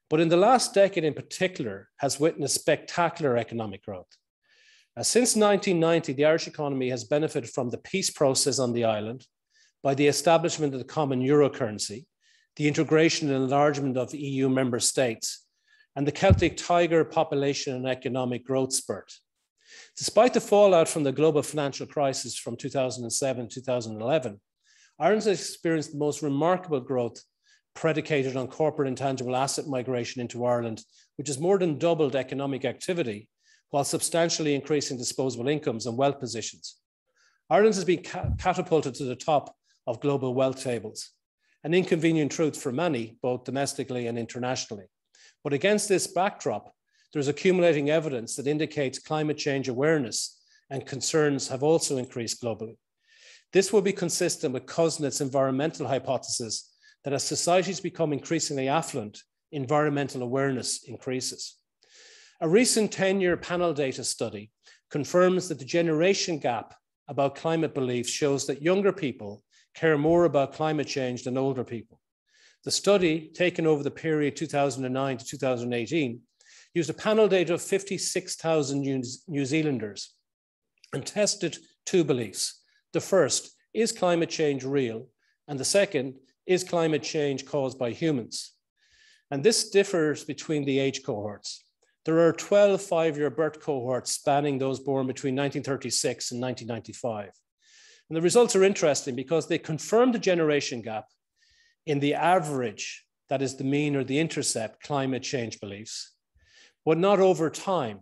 but in the last decade in particular has witnessed spectacular economic growth. Since 1990, the Irish economy has benefited from the peace process on the island, by the establishment of the common euro currency, the integration and enlargement of EU member states, and the Celtic Tiger population and economic growth spurt. Despite the fallout from the global financial crisis from 2007-2011, Ireland has experienced the most remarkable growth predicated on corporate intangible asset migration into Ireland, which has more than doubled economic activity while substantially increasing disposable incomes and wealth positions. Ireland has been catapulted to the top of global wealth tables, an inconvenient truth for many, both domestically and internationally. But against this backdrop, there's accumulating evidence that indicates climate change awareness and concerns have also increased globally. This will be consistent with Kuznets' environmental hypothesis that as societies become increasingly affluent, environmental awareness increases. A recent 10-year panel data study confirms that the generation gap about climate beliefs shows that younger people care more about climate change than older people. The study, taken over the period 2009 to 2018, used a panel data of 56,000 New Zealanders and tested two beliefs. The first, is climate change real? And the second, is climate change caused by humans? And this differs between the age cohorts. There are 12 five-year birth cohorts spanning those born between 1936 and 1995. And the results are interesting because they confirm the generation gap in the average, that is the mean or the intercept, climate change beliefs, but not over time.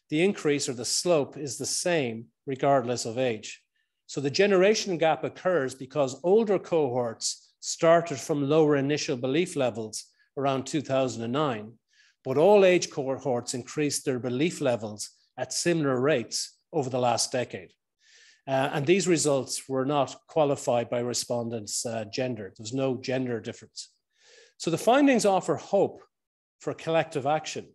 The increase or the slope is the same regardless of age. So the generation gap occurs because older cohorts started from lower initial belief levels around 2009, but all age cohorts increased their belief levels at similar rates over the last decade. And these results were not qualified by respondents' gender. There's no gender difference. So the findings offer hope for collective action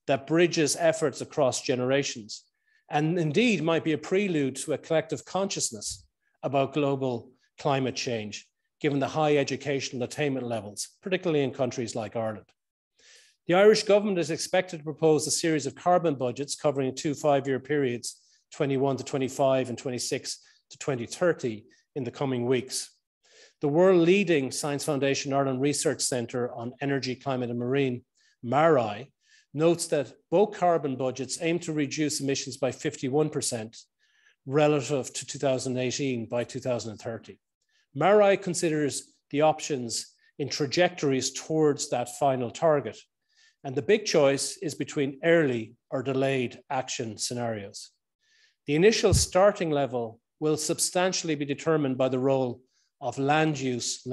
that bridges efforts across generations, and indeed might be a prelude to a collective consciousness about global climate change, given the high educational attainment levels, particularly in countries like Ireland. The Irish government is expected to propose a series of carbon budgets covering 2 5-year periods, 21 to 25 and 26 to 2030 in the coming weeks. The world-leading Science Foundation Ireland Research Centre on Energy, Climate and Marine, MARI, notes that both carbon budgets aim to reduce emissions by 51% relative to 2018 by 2030. MARI considers the options in trajectories towards that final target. And the big choice is between early or delayed action scenarios. The initial starting level will substantially be determined by the role of land use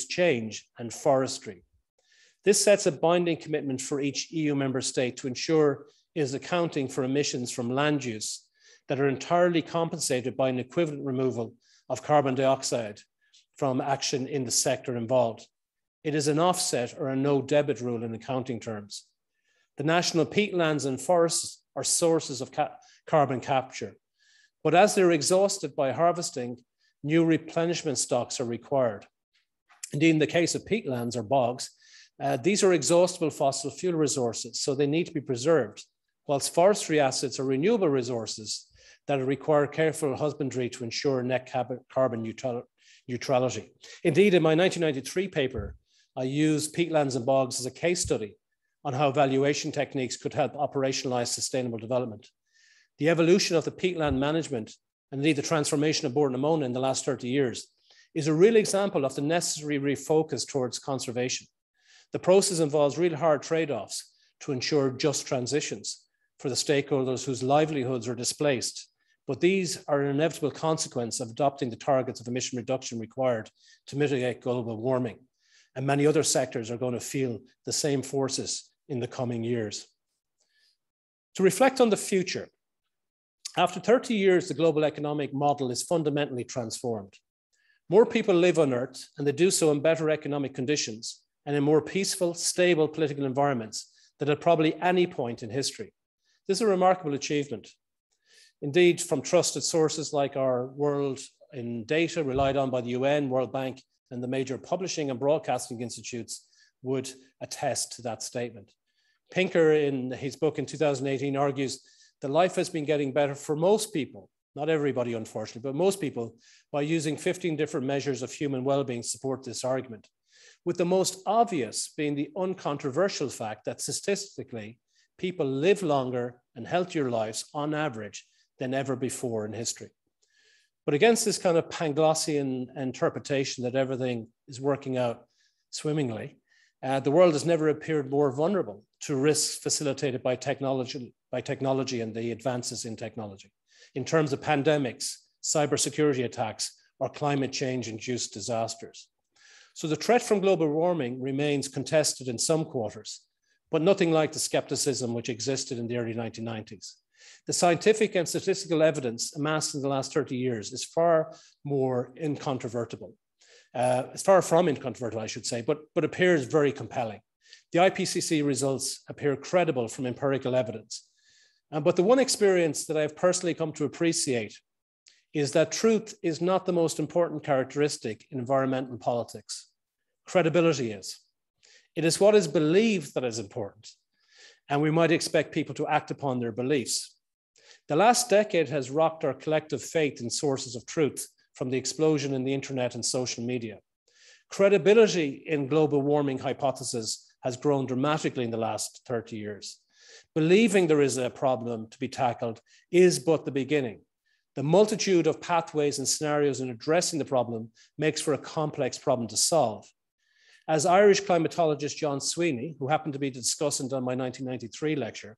change, and forestry. This sets a binding commitment for each EU member state to ensure it is accounting for emissions from land use that are entirely compensated by an equivalent removal of carbon dioxide from action in the sector involved. It is an offset or a no debit rule in accounting terms. The national peatlands and forests are sources of carbon capture, but as they're exhausted by harvesting, new replenishment stocks are required. Indeed, in the case of peatlands or bogs, these are exhaustible fossil fuel resources, so they need to be preserved, whilst forestry assets are renewable resources that require careful husbandry to ensure net carbon neutrality. Indeed, in my 1993 paper, I used peatlands and bogs as a case study on how valuation techniques could help operationalize sustainable development. The evolution of the peatland management and indeed the transformation of Bord na Móna in the last 30 years is a real example of the necessary refocus towards conservation. The process involves real hard trade-offs to ensure just transitions for the stakeholders whose livelihoods are displaced, but these are an inevitable consequence of adopting the targets of emission reduction required to mitigate global warming. And many other sectors are going to feel the same forces in the coming years. To reflect on the future, after 30 years, the global economic model is fundamentally transformed. More people live on Earth, and they do so in better economic conditions and in more peaceful, stable political environments than at probably any point in history. This is a remarkable achievement. Indeed, from trusted sources like our World in Data, relied on by the UN, World Bank, and the major publishing and broadcasting institutes would attest to that statement. Pinker, in his book in 2018, argues that life has been getting better for most people, not everybody, unfortunately, but most people, by using 15 different measures of human well-being to support this argument, with the most obvious being the uncontroversial fact that statistically, people live longer and healthier lives on average than ever before in history. But against this kind of Panglossian interpretation that everything is working out swimmingly, the world has never appeared more vulnerable to risks facilitated by technology and the advances in technology, in terms of pandemics, cybersecurity attacks, or climate change-induced disasters. So the threat from global warming remains contested in some quarters, but nothing like the skepticism which existed in the early 1990s. The scientific and statistical evidence amassed in the last 30 years is far more incontrovertible. It's far from incontrovertible, I should say, but appears very compelling. The IPCC results appear credible from empirical evidence. But the one experience that I've personally come to appreciate is that truth is not the most important characteristic in environmental politics. Credibility is. It is what is believed that is important, and we might expect people to act upon their beliefs. The last decade has rocked our collective faith in sources of truth from the explosion in the internet and social media. Credibility in global warming hypothesis has grown dramatically in the last 30 years. Believing there is a problem to be tackled is but the beginning. The multitude of pathways and scenarios in addressing the problem makes for a complex problem to solve. As Irish climatologist John Sweeney, who happened to be the discussant on my 1993 lecture,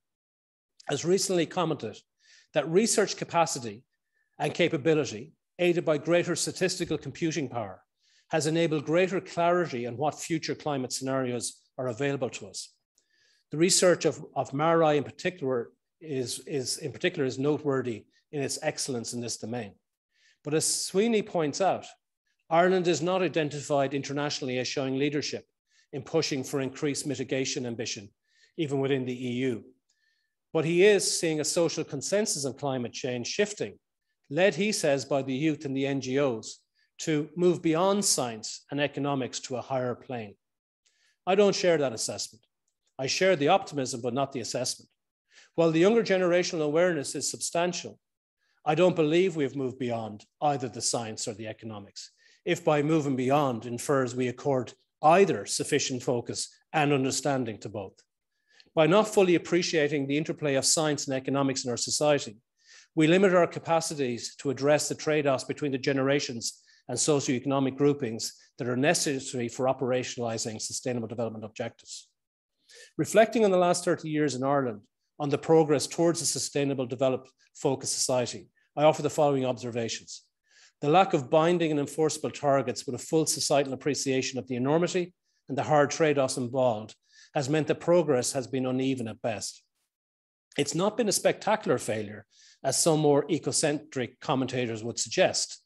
has recently commented that research capacity and capability, aided by greater statistical computing power, has enabled greater clarity on what future climate scenarios are available to us. The research of MARI in particular is noteworthy in its excellence in this domain. But as Sweeney points out, Ireland is not identified internationally as showing leadership in pushing for increased mitigation ambition, even within the EU. But he is seeing a social consensus on climate change shifting, led, he says, by the youth and the NGOs to move beyond science and economics to a higher plane. I don't share that assessment. I share the optimism, but not the assessment. While the younger generational awareness is substantial, I don't believe we have moved beyond either the science or the economics, if by moving beyond infers we accord either sufficient focus and understanding to both. By not fully appreciating the interplay of science and economics in our society, we limit our capacities to address the trade-offs between the generations and socioeconomic groupings that are necessary for operationalizing sustainable development objectives. Reflecting on the last 30 years in Ireland, on the progress towards a sustainable developed focused society, I offer the following observations. The lack of binding and enforceable targets with a full societal appreciation of the enormity and the hard trade-offs involved has meant that progress has been uneven at best. It's not been a spectacular failure, as some more ecocentric commentators would suggest.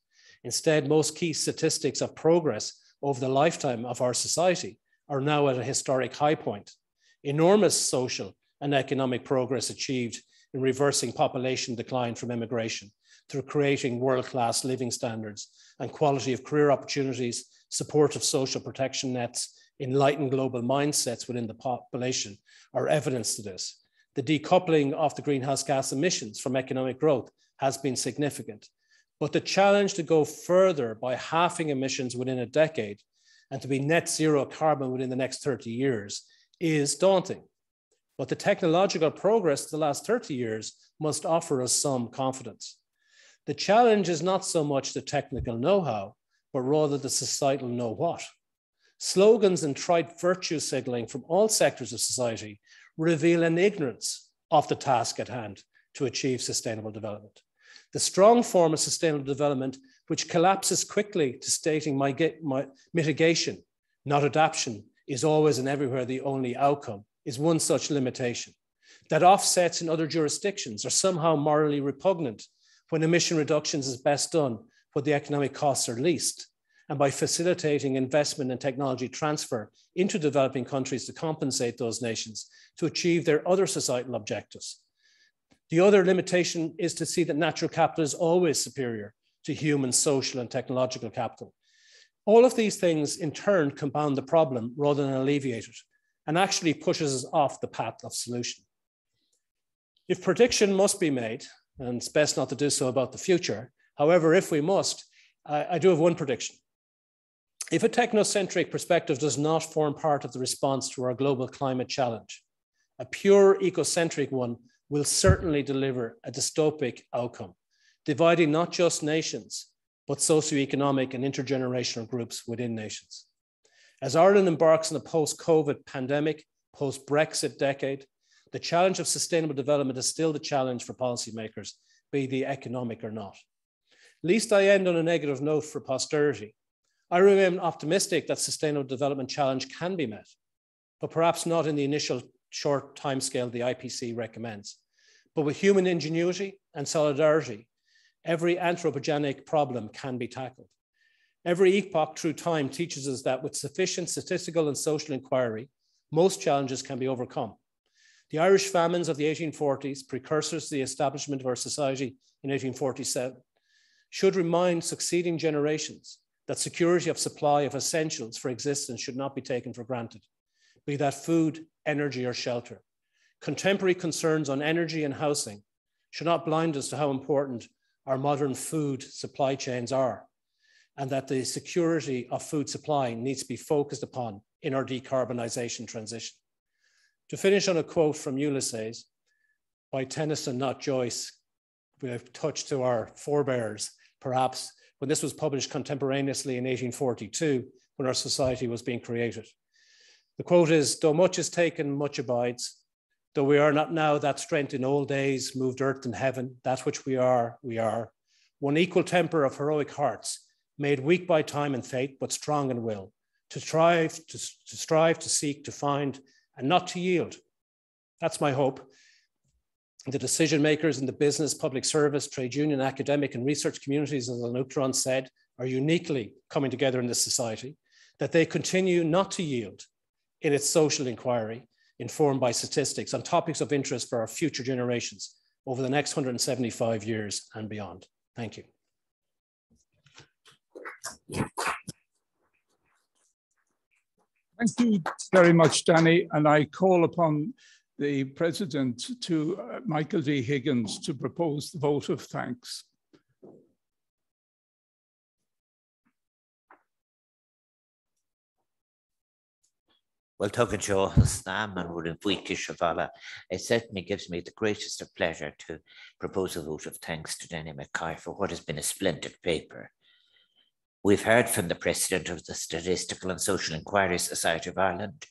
Instead, most key statistics of progress over the lifetime of our society are now at a historic high point. Enormous social and economic progress achieved in reversing population decline from immigration, through creating world-class living standards and quality of career opportunities, supportive social protection nets, enlightened global mindsets within the population are evidence to this. The decoupling of the greenhouse gas emissions from economic growth has been significant, but the challenge to go further by halving emissions within a decade and to be net zero carbon within the next 30 years is daunting. But the technological progress of the last 30 years must offer us some confidence. The challenge is not so much the technical know-how, but rather the societal know-what. Slogans and trite virtue signaling from all sectors of society reveal an ignorance of the task at hand to achieve sustainable development. The strong form of sustainable development, which collapses quickly to stating mitigation, not adaptation, is always and everywhere the only outcome, is one such limitation. That offsets in other jurisdictions are somehow morally repugnant when emission reductions is best done where the economic costs are least, and by facilitating investment and technology transfer into developing countries to compensate those nations to achieve their other societal objectives. The other limitation is to see that natural capital is always superior to human, social, and technological capital. All of these things in turn compound the problem rather than alleviate it, and actually pushes us off the path of solution. If prediction must be made, and it's best not to do so about the future, however, if we must, I do have one prediction. If a technocentric perspective does not form part of the response to our global climate challenge, a pure ecocentric one will certainly deliver a dystopic outcome, dividing not just nations, but socioeconomic and intergenerational groups within nations. As Ireland embarks on a post-COVID pandemic, post-Brexit decade, the challenge of sustainable development is still the challenge for policymakers, be they economic or not. Lest I end on a negative note for posterity, I remain optimistic that sustainable development challenge can be met, but perhaps not in the initial short timescale the IPC recommends. But with human ingenuity and solidarity, every anthropogenic problem can be tackled. Every epoch through time teaches us that with sufficient statistical and social inquiry, most challenges can be overcome. The Irish famines of the 1840s, precursors to the establishment of our society in 1847, should remind succeeding generations that security of supply of essentials for existence should not be taken for granted, be that food, energy, or shelter. Contemporary concerns on energy and housing should not blind us to how important our modern food supply chains are, and that the security of food supply needs to be focused upon in our decarbonisation transition. To finish on a quote from Ulysses by Tennyson, not Joyce, we have touched to our forebears, perhaps, when this was published contemporaneously in 1842, when our society was being created. The quote is, "Though much is taken, much abides. Though we are not now that strength in old days, moved earth and heaven, that which we are, we are. One equal temper of heroic hearts, made weak by time and fate, but strong in will, to strive, to seek, to find, and not to yield." That's my hope. The decision makers in the business, public service, trade union, academic, and research communities, as An Uachtarán said, are uniquely coming together in this society, that they continue not to yield in its social inquiry, informed by statistics on topics of interest for our future generations over the next 175 years and beyond. Thank you. Thank you very much, Danny. And I call upon the President, Michael D. Higgins, to propose the vote of thanks. Well, Tugadh Joe, Snam and William Shavala, it certainly gives me the greatest of pleasure to propose a vote of thanks to Danny McCoy for what has been a splendid paper. We've heard from the President of the Statistical and Social Inquiry Society of Ireland.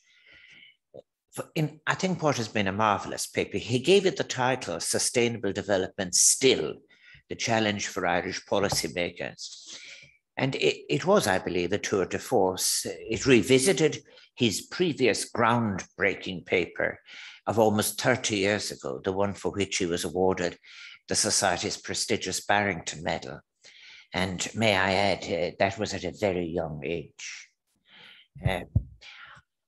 I think what has been a marvellous paper, he gave it the title, Sustainable Development Still, the Challenge for Irish Policymakers. And it was, I believe, a tour de force. It revisited his previous groundbreaking paper of almost 30 years ago, the one for which he was awarded the Society's prestigious Barrington Medal. And may I add, that was at a very young age.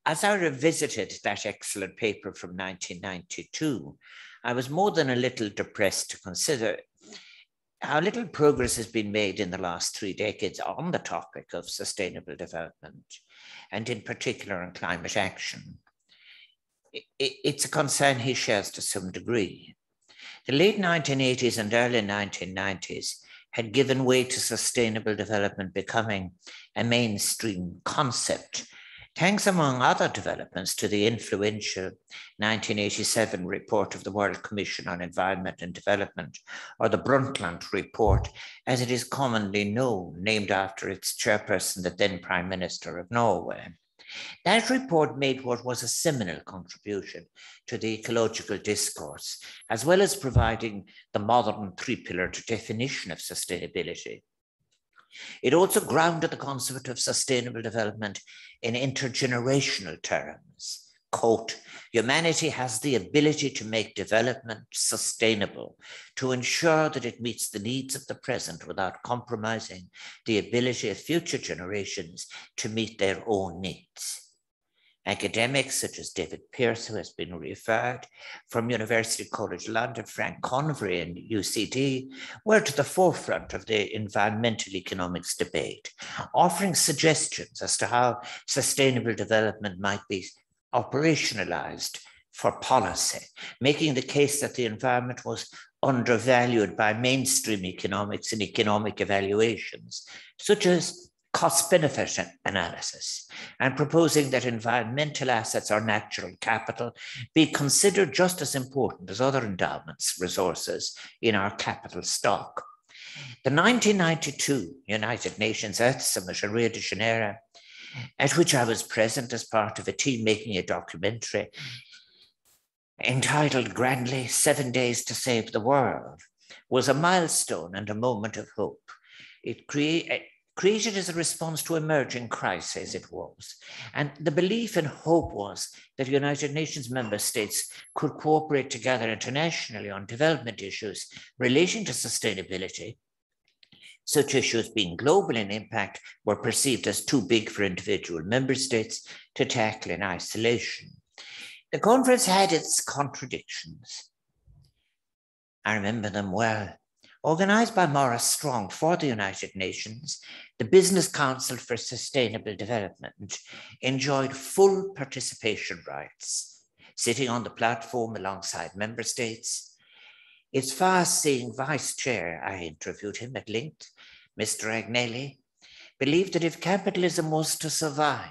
As I revisited that excellent paper from 1992, I was more than a little depressed to consider how little progress has been made in the last 3 decades on the topic of sustainable development, and in particular on climate action. It's a concern he shares to some degree. The late 1980s and early 1990s had given way to sustainable development becoming a mainstream concept, thanks, among other developments, to the influential 1987 report of the World Commission on Environment and Development, or the Brundtland Report, as it is commonly known, named after its chairperson, the then Prime Minister of Norway. That report made what was a seminal contribution to the ecological discourse, as well as providing the modern three-pillar definition of sustainability. It also grounded the concept of sustainable development in intergenerational terms. Quote, humanity has the ability to make development sustainable, to ensure that it meets the needs of the present without compromising the ability of future generations to meet their own needs. Academics such as David Pearce, who has been referred, from University College London, Frank Convery and UCD, were to the forefront of the environmental economics debate, offering suggestions as to how sustainable development might be operationalized for policy, making the case that the environment was undervalued by mainstream economics and economic evaluations, such as cost-benefit analysis, and proposing that environmental assets or natural capital be considered just as important as other endowments, resources in our capital stock. The 1992 United Nations Earth Summit in Rio de Janeiro, at which I was present as part of a team making a documentary entitled grandly 7 Days to Save the World, was a milestone and a moment of hope. It created as a response to emerging crises, it was. And the belief and hope was that United Nations member states could cooperate together internationally on development issues relating to sustainability. Such issues, being global in impact, were perceived as too big for individual member states to tackle in isolation. The conference had its contradictions. I remember them well. Organised by Maurice Strong for the United Nations, the Business Council for Sustainable Development enjoyed full participation rights, sitting on the platform alongside member states. Its far-seeing vice chair, I interviewed him at length, Mr. Agnelli, believed that if capitalism was to survive,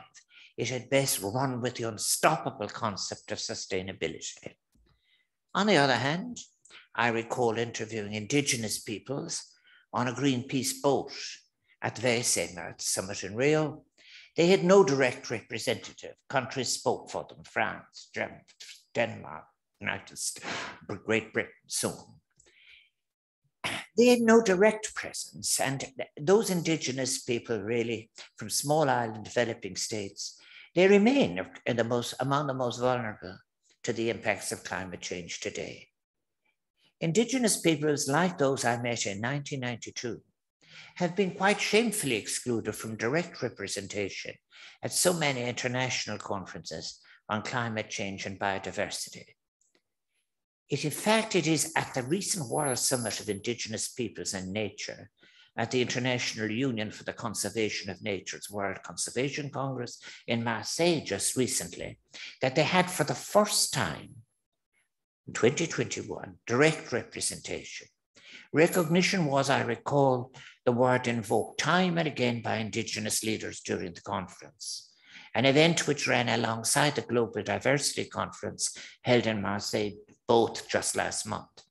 it had best run with the unstoppable concept of sustainability. On the other hand, I recall interviewing indigenous peoples on a Greenpeace boat at the very same Earth Summit in Rio. They had no direct representative. Countries spoke for them: France, Germany, Denmark, United States, Great Britain, so on. They had no direct presence, and those indigenous people really from small island developing states, they remain among the most vulnerable to the impacts of climate change today. Indigenous peoples like those I met in 1992 have been quite shamefully excluded from direct representation at so many international conferences on climate change and biodiversity. In fact, it is at the recent World Summit of Indigenous Peoples and Nature at the International Union for the Conservation of Nature's World Conservation Congress in Marseille just recently that they had for the first time in 2021, direct representation. Recognition was, I recall, the word invoked time and again by Indigenous leaders during the conference, an event which ran alongside the Global Diversity Conference held in Marseille, both just last month.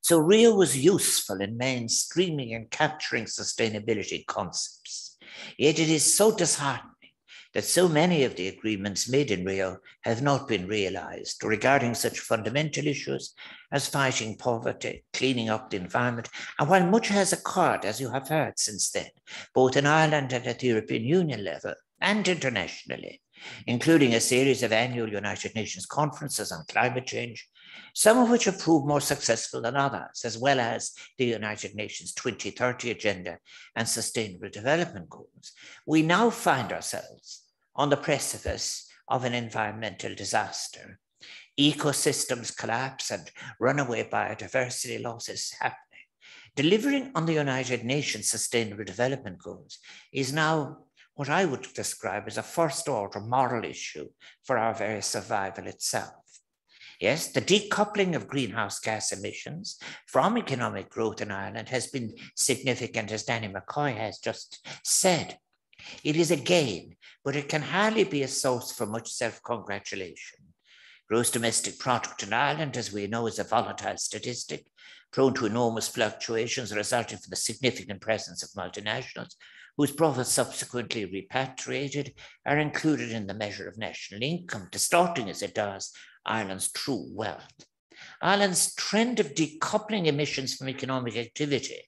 So Rio was useful in mainstreaming and capturing sustainability concepts. Yet it is so disheartening that so many of the agreements made in Rio have not been realized regarding such fundamental issues as fighting poverty, cleaning up the environment. And while much has occurred, as you have heard since then, both in Ireland and at the European Union level and internationally, including a series of annual United Nations conferences on climate change, some of which have proved more successful than others, as well as the United Nations 2030 Agenda and Sustainable Development Goals, we now find ourselves on the precipice of an environmental disaster. Ecosystems collapse and runaway biodiversity loss is happening. Delivering on the United Nations Sustainable Development Goals is now what I would describe as a first-order moral issue for our very survival itself. Yes, the decoupling of greenhouse gas emissions from economic growth in Ireland has been significant, as Danny McCoy has just said. It is a gain, but it can hardly be a source for much self-congratulation. Gross domestic product in Ireland, as we know, is a volatile statistic, prone to enormous fluctuations resulting from the significant presence of multinationals, whose profits subsequently repatriated are included in the measure of national income, distorting as it does Ireland's true wealth. Ireland's trend of decoupling emissions from economic activity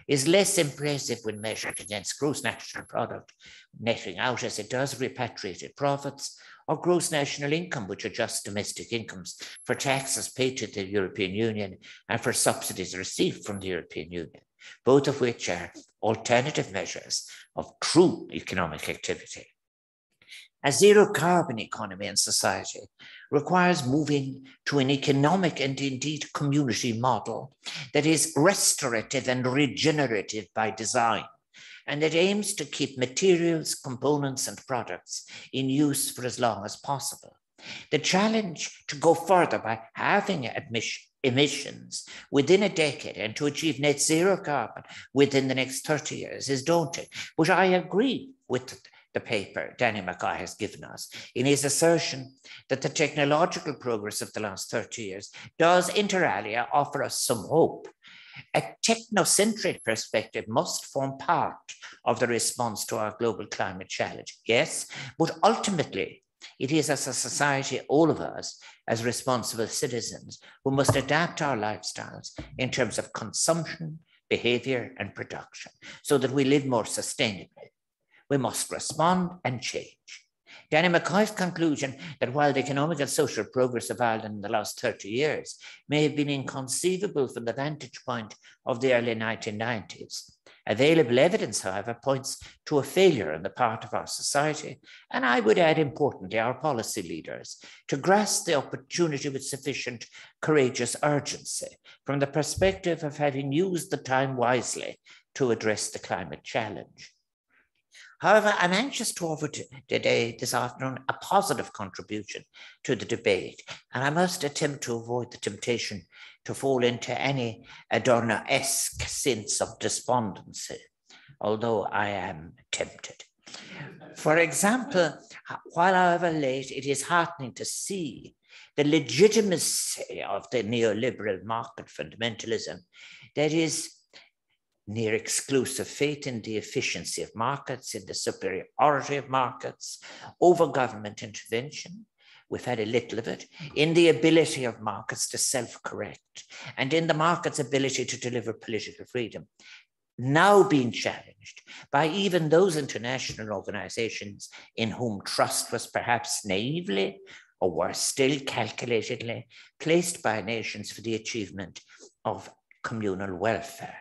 is less impressive when measured against gross national product, netting out as it does repatriated profits, or gross national income, which adjusts domestic incomes for taxes paid to the European Union and for subsidies received from the European Union, both of which are alternative measures of true economic activity. A zero carbon economy and society requires moving to an economic and indeed community model that is restorative and regenerative by design, and that aims to keep materials, components, and products in use for as long as possible. The challenge to go further by halving emissions within a decade and to achieve net zero carbon within the next 30 years is daunting, but I agree with the paper Danny McCoy has given us in his assertion that the technological progress of the last 30 years does inter alia offer us some hope. A technocentric perspective must form part of the response to our global climate challenge, yes, but ultimately it is as a society, all of us, as responsible citizens, who must adapt our lifestyles in terms of consumption, behavior, and production so that we live more sustainably. We must respond and change. Danny McCoy's conclusion that while the economic and social progress of Ireland in the last 30 years may have been inconceivable from the vantage point of the early 1990s, Available evidence, however, points to a failure on the part of our society, and I would add importantly our policy leaders, to grasp the opportunity with sufficient courageous urgency from the perspective of having used the time wisely to address the climate challenge. However, I'm anxious to offer today, this afternoon, a positive contribution to the debate, and I must attempt to avoid the temptation to fall into any Adorno-esque sense of despondency, although I am tempted. For example, while however late, it is heartening to see the legitimacy of the neoliberal market fundamentalism that is near exclusive faith in the efficiency of markets, in the superiority of markets over government intervention. We've had a little of it, in the ability of markets to self-correct, and in the market's ability to deliver political freedom, now being challenged by even those international organizations in whom trust was perhaps naively, or worse still, calculatedly placed by nations for the achievement of communal welfare.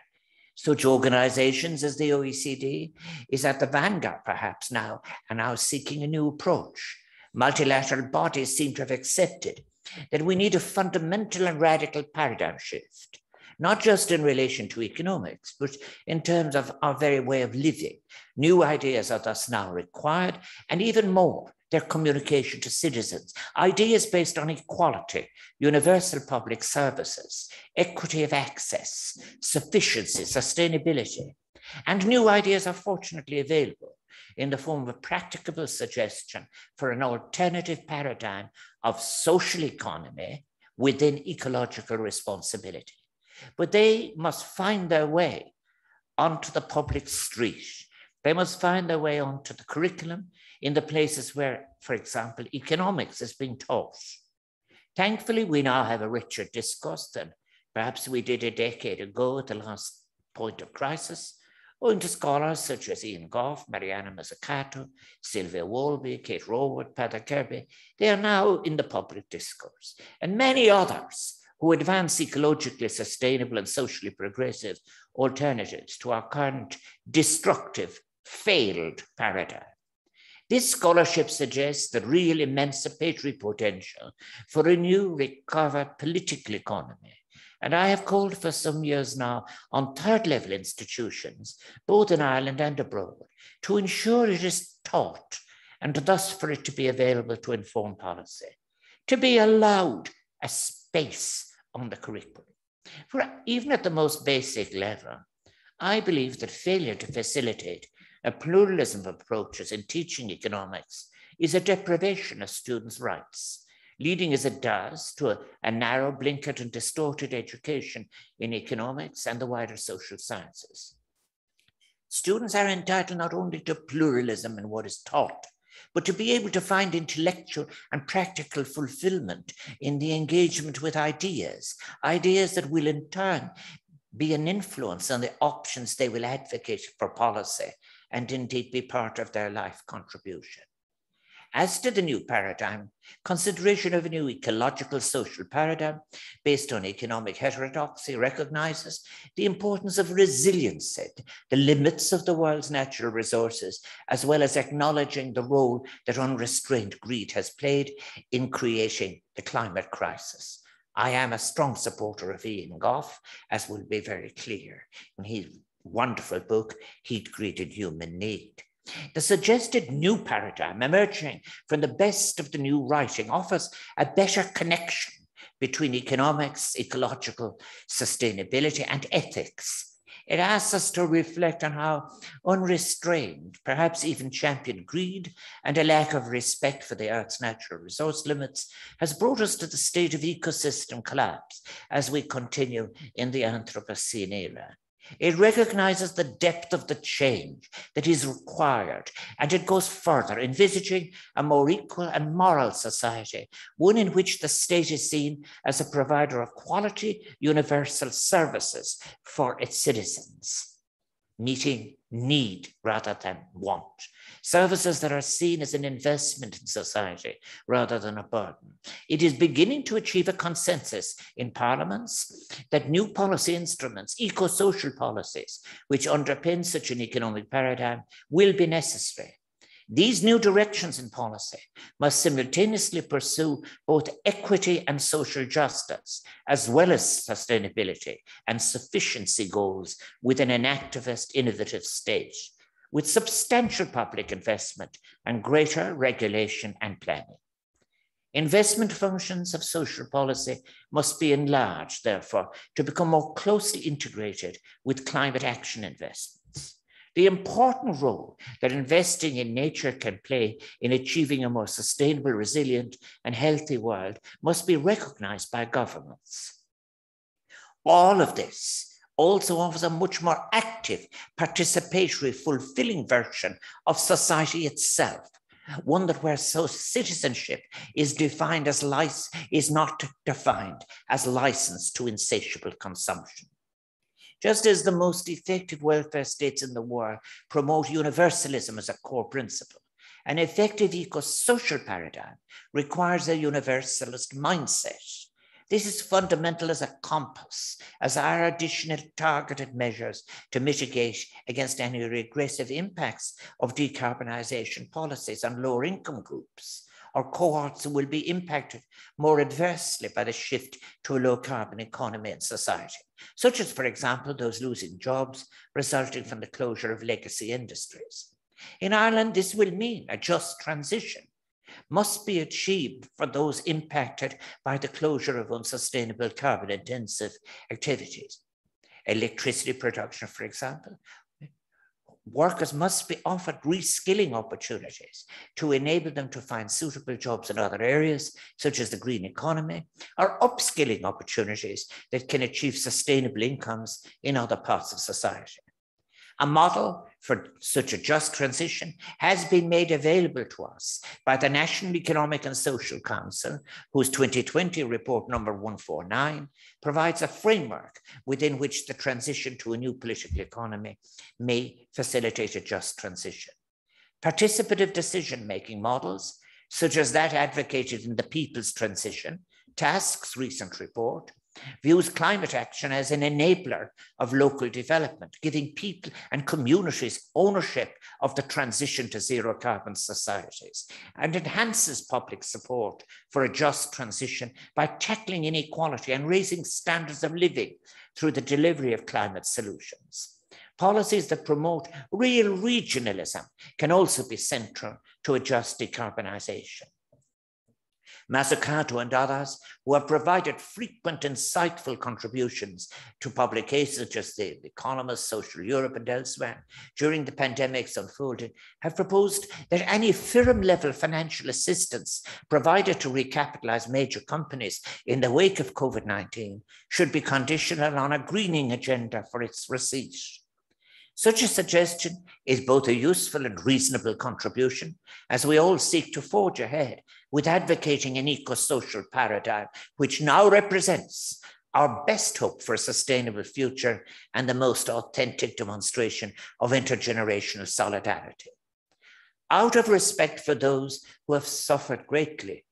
Such organizations as the OECD is at the vanguard perhaps now, and now seeking a new approach. Multilateral bodies seem to have accepted that we need a fundamental and radical paradigm shift, not just in relation to economics, but in terms of our very way of living. New ideas are thus now required, and even more, their communication to citizens. Ideas based on equality, universal public services, equity of access, sufficiency, sustainability. And new ideas are fortunately available in the form of a practicable suggestion for an alternative paradigm of social economy within ecological responsibility. But they must find their way onto the public street. They must find their way onto the curriculum in the places where, for example, economics is being taught. Thankfully, we now have a richer discourse than perhaps we did a decade ago at the last point of crisis, owing to scholars such as Ian Goff, Mariana Mazzucato, Sylvia Wolby, Kate Raworth, Peter Kirby. They are now in the public discourse, and many others who advance ecologically sustainable and socially progressive alternatives to our current destructive, failed paradigm. This scholarship suggests the real emancipatory potential for a new, recovered political economy. And I have called for some years now on third-level institutions, both in Ireland and abroad, to ensure it is taught and thus for it to be available to inform policy, to be allowed a space on the curriculum. For even at the most basic level, I believe that failure to facilitate a pluralism of approaches in teaching economics is a deprivation of students' rights, leading as it does to a narrow, blinkered and distorted education in economics and the wider social sciences. Students are entitled not only to pluralism in what is taught, but to be able to find intellectual and practical fulfillment in the engagement with ideas, ideas that will in turn be an influence on the options they will advocate for policy and indeed be part of their life contribution. As to the new paradigm, consideration of a new ecological social paradigm based on economic heterodoxy recognizes the importance of resiliency, the limits of the world's natural resources, as well as acknowledging the role that unrestrained greed has played in creating the climate crisis. I am a strong supporter of Ian Goff, as will be very clear in his wonderful book, Heat, Greed and Human Need. The suggested new paradigm emerging from the best of the new writing offers a better connection between economics, ecological sustainability, and ethics. It asks us to reflect on how unrestrained, perhaps even championed greed and a lack of respect for the Earth's natural resource limits has brought us to the state of ecosystem collapse as we continue in the Anthropocene era. It recognizes the depth of the change that is required, and it goes further, envisaging a more equal and moral society, one in which the state is seen as a provider of quality, universal services for its citizens, meeting need rather than want. Services that are seen as an investment in society rather than a burden. It is beginning to achieve a consensus in parliaments that new policy instruments, eco-social policies, which underpin such an economic paradigm, will be necessary. These new directions in policy must simultaneously pursue both equity and social justice, as well as sustainability and sufficiency goals within an activist, innovative state, with substantial public investment and greater regulation and planning. Investment functions of social policy must be enlarged, therefore, to become more closely integrated with climate action investments. The important role that investing in nature can play in achieving a more sustainable, resilient, and healthy world must be recognized by governments. All of this also offers a much more active, participatory, fulfilling version of society itself, one that where citizenship is not defined as license to insatiable consumption. Just as the most effective welfare states in the world promote universalism as a core principle, an effective eco-social paradigm requires a universalist mindset. This is fundamental as a compass, as are additional targeted measures to mitigate against any regressive impacts of decarbonisation policies on lower income groups or cohorts who will be impacted more adversely by the shift to a low carbon economy and society, such as, for example, those losing jobs resulting from the closure of legacy industries. In Ireland, this will mean a just transition must be achieved for those impacted by the closure of unsustainable carbon-intensive activities. Electricity production, for example. Workers must be offered reskilling opportunities to enable them to find suitable jobs in other areas, such as the green economy, or upskilling opportunities that can achieve sustainable incomes in other parts of society. A model for such a just transition has been made available to us by the National Economic and Social Council, whose 2020 report number 149 provides a framework within which the transition to a new political economy may facilitate a just transition. Participative decision-making models, such as that advocated in the People's Transition Task's recent report, views climate action as an enabler of local development, giving people and communities ownership of the transition to zero carbon societies, and enhances public support for a just transition by tackling inequality and raising standards of living through the delivery of climate solutions. Policies that promote real regionalism can also be central to a just decarbonisation. Mazzucato and others, who have provided frequent, insightful contributions to publications such as The Economist, Social Europe, and elsewhere during the pandemic's unfolding, have proposed that any firm-level financial assistance provided to recapitalise major companies in the wake of COVID-19 should be conditional on a greening agenda for its receipt. Such a suggestion is both a useful and reasonable contribution as we all seek to forge ahead with advocating an eco-social paradigm which now represents our best hope for a sustainable future and the most authentic demonstration of intergenerational solidarity. Out of respect for those who have suffered greatly,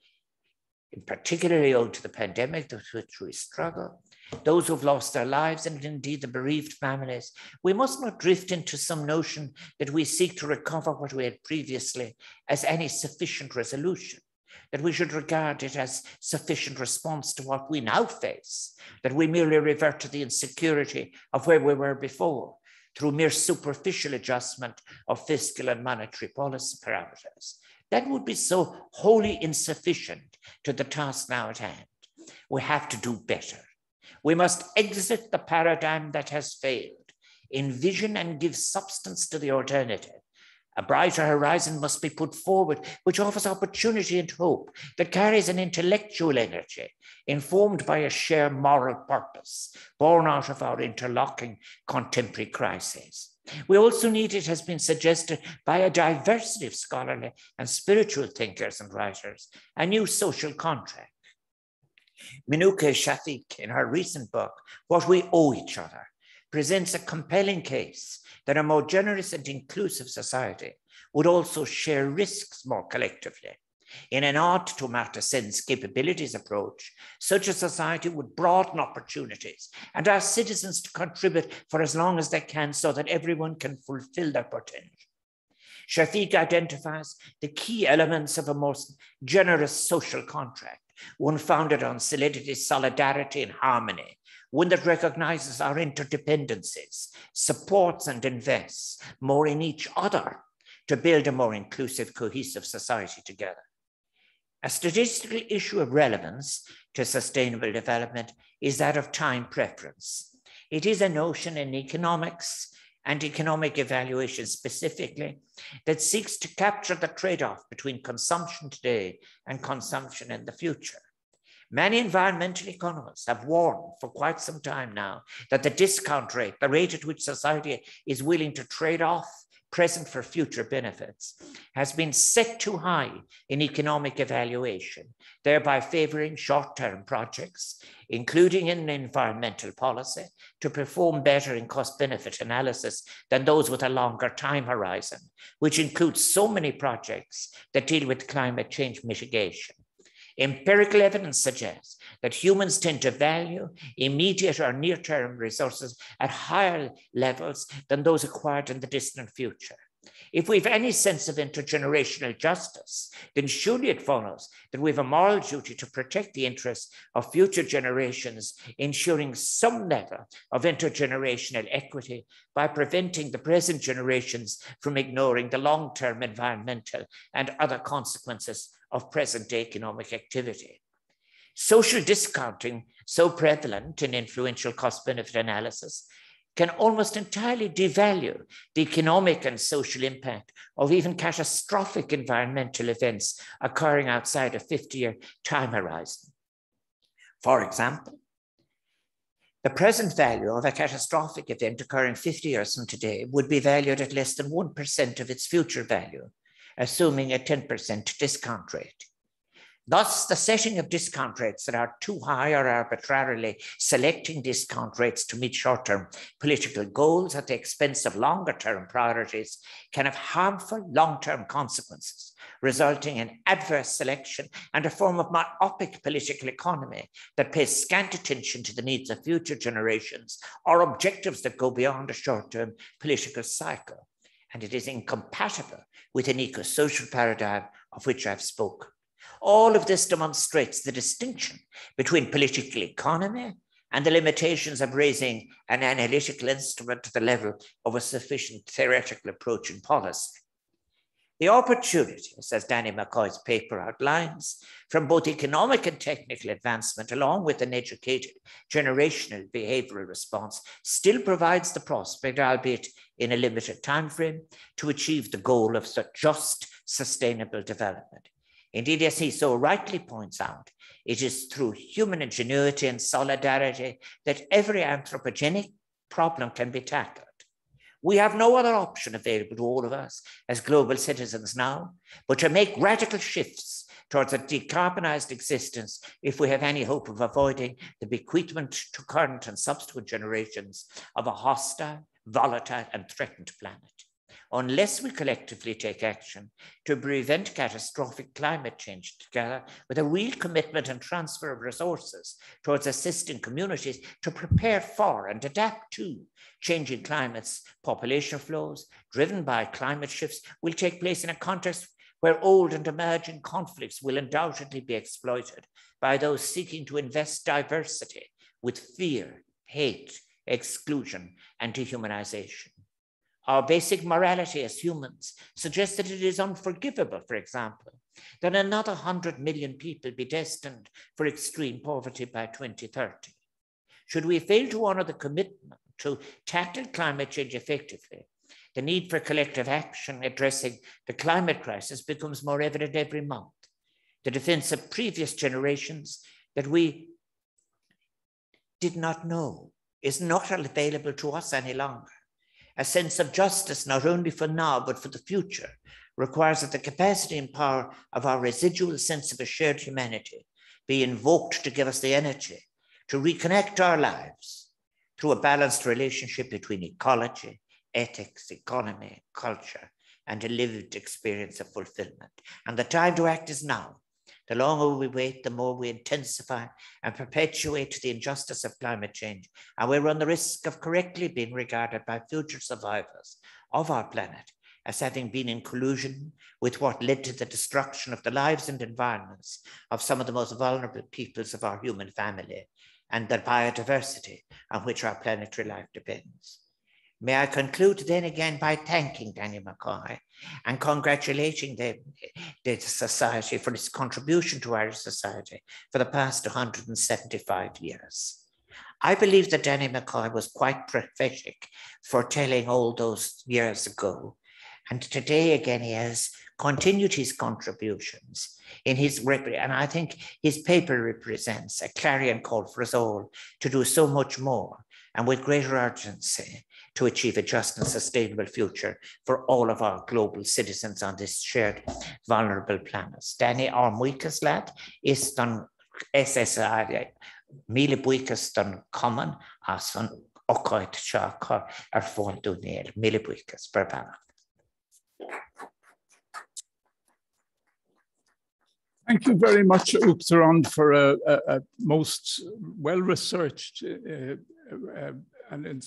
particularly owed to the pandemic with which we struggle, those who've lost their lives and indeed the bereaved families, we must not drift into some notion that we seek to recover what we had previously as any sufficient resolution, that we should regard it as sufficient response to what we now face, that we merely revert to the insecurity of where we were before through mere superficial adjustment of fiscal and monetary policy parameters. That would be so wholly insufficient to the task now at hand. We have to do better. We must exit the paradigm that has failed, envision and give substance to the alternative. A brighter horizon must be put forward, which offers opportunity and hope, that carries an intellectual energy, informed by a shared moral purpose, born out of our interlocking contemporary crises. We also need, it has been suggested by a diversity of scholarly and spiritual thinkers and writers, a new social contract. Minouche Shafik, in her recent book, What We Owe Each Other, presents a compelling case that a more generous and inclusive society would also share risks more collectively. In an odd to matter sense capabilities approach, such a society would broaden opportunities and ask citizens to contribute for as long as they can so that everyone can fulfill their potential. Esg identifies the key elements of a most generous social contract, one founded on solidity, solidarity, and harmony, one that recognizes our interdependencies, supports and invests more in each other to build a more inclusive, cohesive society together. A statistical issue of relevance to sustainable development is that of time preference. It is a notion in economics and economic evaluation specifically that seeks to capture the trade-off between consumption today and consumption in the future. Many environmental economists have warned for quite some time now that the discount rate, the rate at which society is willing to trade off present for future benefits, has been set too high in economic evaluation, thereby favoring short-term projects, including in environmental policy, to perform better in cost-benefit analysis than those with a longer time horizon, which includes so many projects that deal with climate change mitigation. Empirical evidence suggests that humans tend to value immediate or near-term resources at higher levels than those acquired in the distant future. If we've any sense of intergenerational justice, then surely it follows that we have a moral duty to protect the interests of future generations, ensuring some level of intergenerational equity by preventing the present generations from ignoring the long-term environmental and other consequences of present-day economic activity. Social discounting, so prevalent in influential cost-benefit analysis, can almost entirely devalue the economic and social impact of even catastrophic environmental events occurring outside a 50-year time horizon. For example, the present value of a catastrophic event occurring 50 years from today would be valued at less than 1% of its future value, assuming a 10% discount rate. Thus, the setting of discount rates that are too high or arbitrarily selecting discount rates to meet short-term political goals at the expense of longer-term priorities can have harmful long-term consequences, resulting in adverse selection and a form of myopic political economy that pays scant attention to the needs of future generations or objectives that go beyond a short-term political cycle. And it is incompatible with an eco-social paradigm of which I've spoken. All of this demonstrates the distinction between political economy and the limitations of raising an analytical instrument to the level of a sufficient theoretical approach in policy. The opportunities, as Danny McCoy's paper outlines, from both economic and technical advancement, along with an educated generational behavioral response, still provides the prospect, albeit in a limited time frame, to achieve the goal of just, sustainable development. Indeed, as he so rightly points out, it is through human ingenuity and solidarity that every anthropogenic problem can be tackled. We have no other option available to all of us as global citizens now, but to make radical shifts towards a decarbonized existence if we have any hope of avoiding the bequeathment to current and subsequent generations of a hostile, volatile, and threatened planet. Unless we collectively take action to prevent catastrophic climate change together with a real commitment and transfer of resources towards assisting communities to prepare for and adapt to changing climates, population flows driven by climate shifts will take place in a context where old and emerging conflicts will undoubtedly be exploited by those seeking to invest diversity with fear, hate, exclusion, and dehumanization. Our basic morality as humans suggests that it is unforgivable, for example, that another 100 million people be destined for extreme poverty by 2030. Should we fail to honor the commitment to tackle climate change effectively, the need for collective action addressing the climate crisis becomes more evident every month. The defense of previous generations that we did not know is not available to us any longer. A sense of justice, not only for now, but for the future, requires that the capacity and power of our residual sense of a shared humanity be invoked to give us the energy to reconnect our lives to a balanced relationship between ecology, ethics, economy, culture, and a lived experience of fulfillment. And the time to act is now. The longer we wait, the more we intensify and perpetuate the injustice of climate change, and we run the risk of correctly being regarded by future survivors of our planet as having been in collusion with what led to the destruction of the lives and environments of some of the most vulnerable peoples of our human family and the biodiversity on which our planetary life depends. May I conclude then again by thanking Danny McCoy and congratulating the Society for its contribution to Irish society for the past 175 years. I believe that Danny McCoy was quite prophetic for telling all those years ago. And today again, he has continued his contributions in his, and I think his paper represents a clarion call for us all to do so much more and with greater urgency to achieve a just and sustainable future for all of our global citizens on this shared vulnerable planet. Danny Muicas lad is done SSISI, Mille Buicas done common as an Ocoit Chakar Fond Dunel, Mille Buicas per banner. Thank you very much, Uachtarán, for a most well-researched and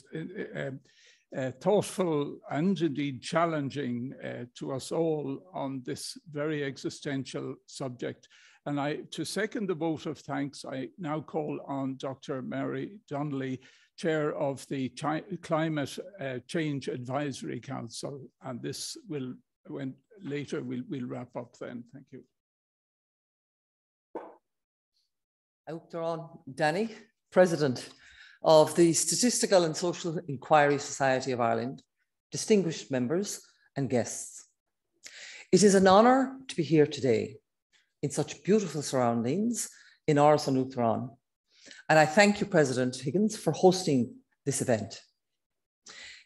thoughtful and indeed challenging to us all on this very existential subject. And to second the vote of thanks, I now call on Dr. Marie Donnelly, Chair of the Climate Change Advisory Council. And this will, later we'll wrap up then. Thank you. Uachtarán Danny, President of the Statistical and Social Inquiry Society of Ireland, distinguished members and guests. It is an honour to be here today in such beautiful surroundings in Aras An Uachatarain, and I thank you, President Higgins, for hosting this event.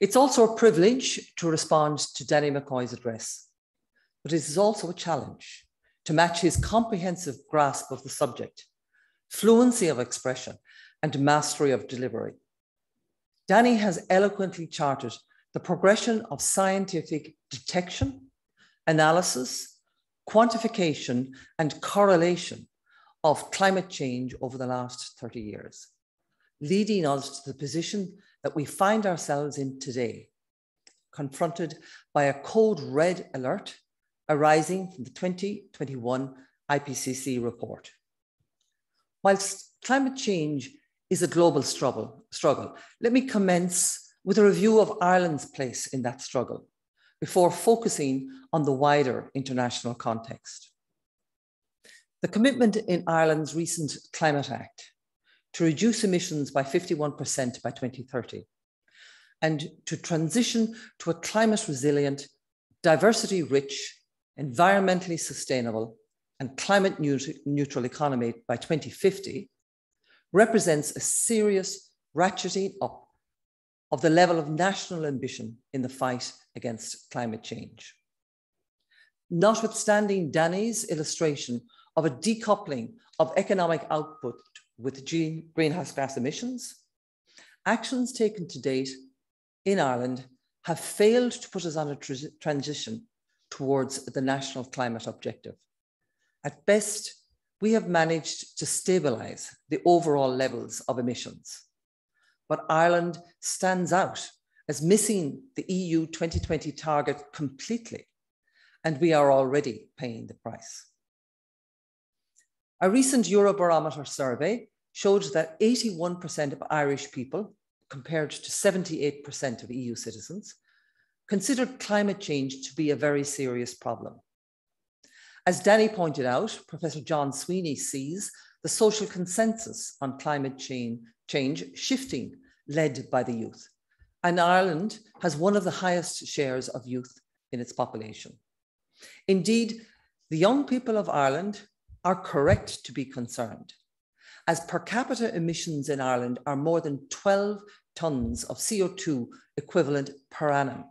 It's also a privilege to respond to Danny McCoy's address, but it is also a challenge to match his comprehensive grasp of the subject, fluency of expression, and mastery of delivery. Danny has eloquently charted the progression of scientific detection, analysis, quantification, and correlation of climate change over the last 30 years, leading us to the position that we find ourselves in today, confronted by a code red alert arising from the 2021 IPCC report. Whilst climate change is a global struggle, let me commence with a review of Ireland's place in that struggle before focusing on the wider international context. The commitment in Ireland's recent Climate Act to reduce emissions by 51% by 2030 and to transition to a climate resilient, diversity rich, environmentally sustainable and climate neutral economy by 2050 represents a serious ratcheting up of the level of national ambition in the fight against climate change. Notwithstanding Danny's illustration of a decoupling of economic output with greenhouse gas emissions, actions taken to date in Ireland have failed to put us on a transition towards the national climate objective. At best, we have managed to stabilize the overall levels of emissions, but Ireland stands out as missing the EU 2020 target completely, and we are already paying the price. A recent Eurobarometer survey showed that 81% of Irish people, compared to 78% of EU citizens, considered climate change to be a very serious problem. As Danny pointed out, Professor John Sweeney sees the social consensus on climate change shifting, led by the youth. And Ireland has one of the highest shares of youth in its population. Indeed, the young people of Ireland are correct to be concerned, as per capita emissions in Ireland are more than 12 tonnes of CO2 equivalent per annum,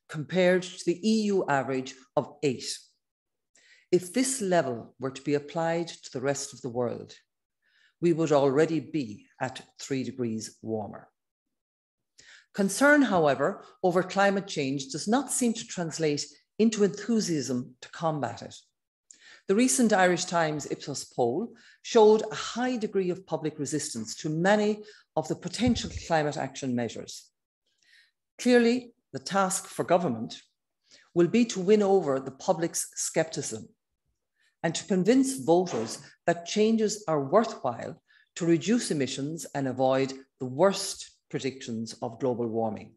compared to the EU average of 8. If this level were to be applied to the rest of the world, we would already be at 3 degrees warmer. Concern, however, over climate change does not seem to translate into enthusiasm to combat it. The recent Irish Times Ipsos poll showed a high degree of public resistance to many of the potential climate action measures. Clearly, the task for government will be to win over the public's scepticism and to convince voters that changes are worthwhile to reduce emissions and avoid the worst predictions of global warming.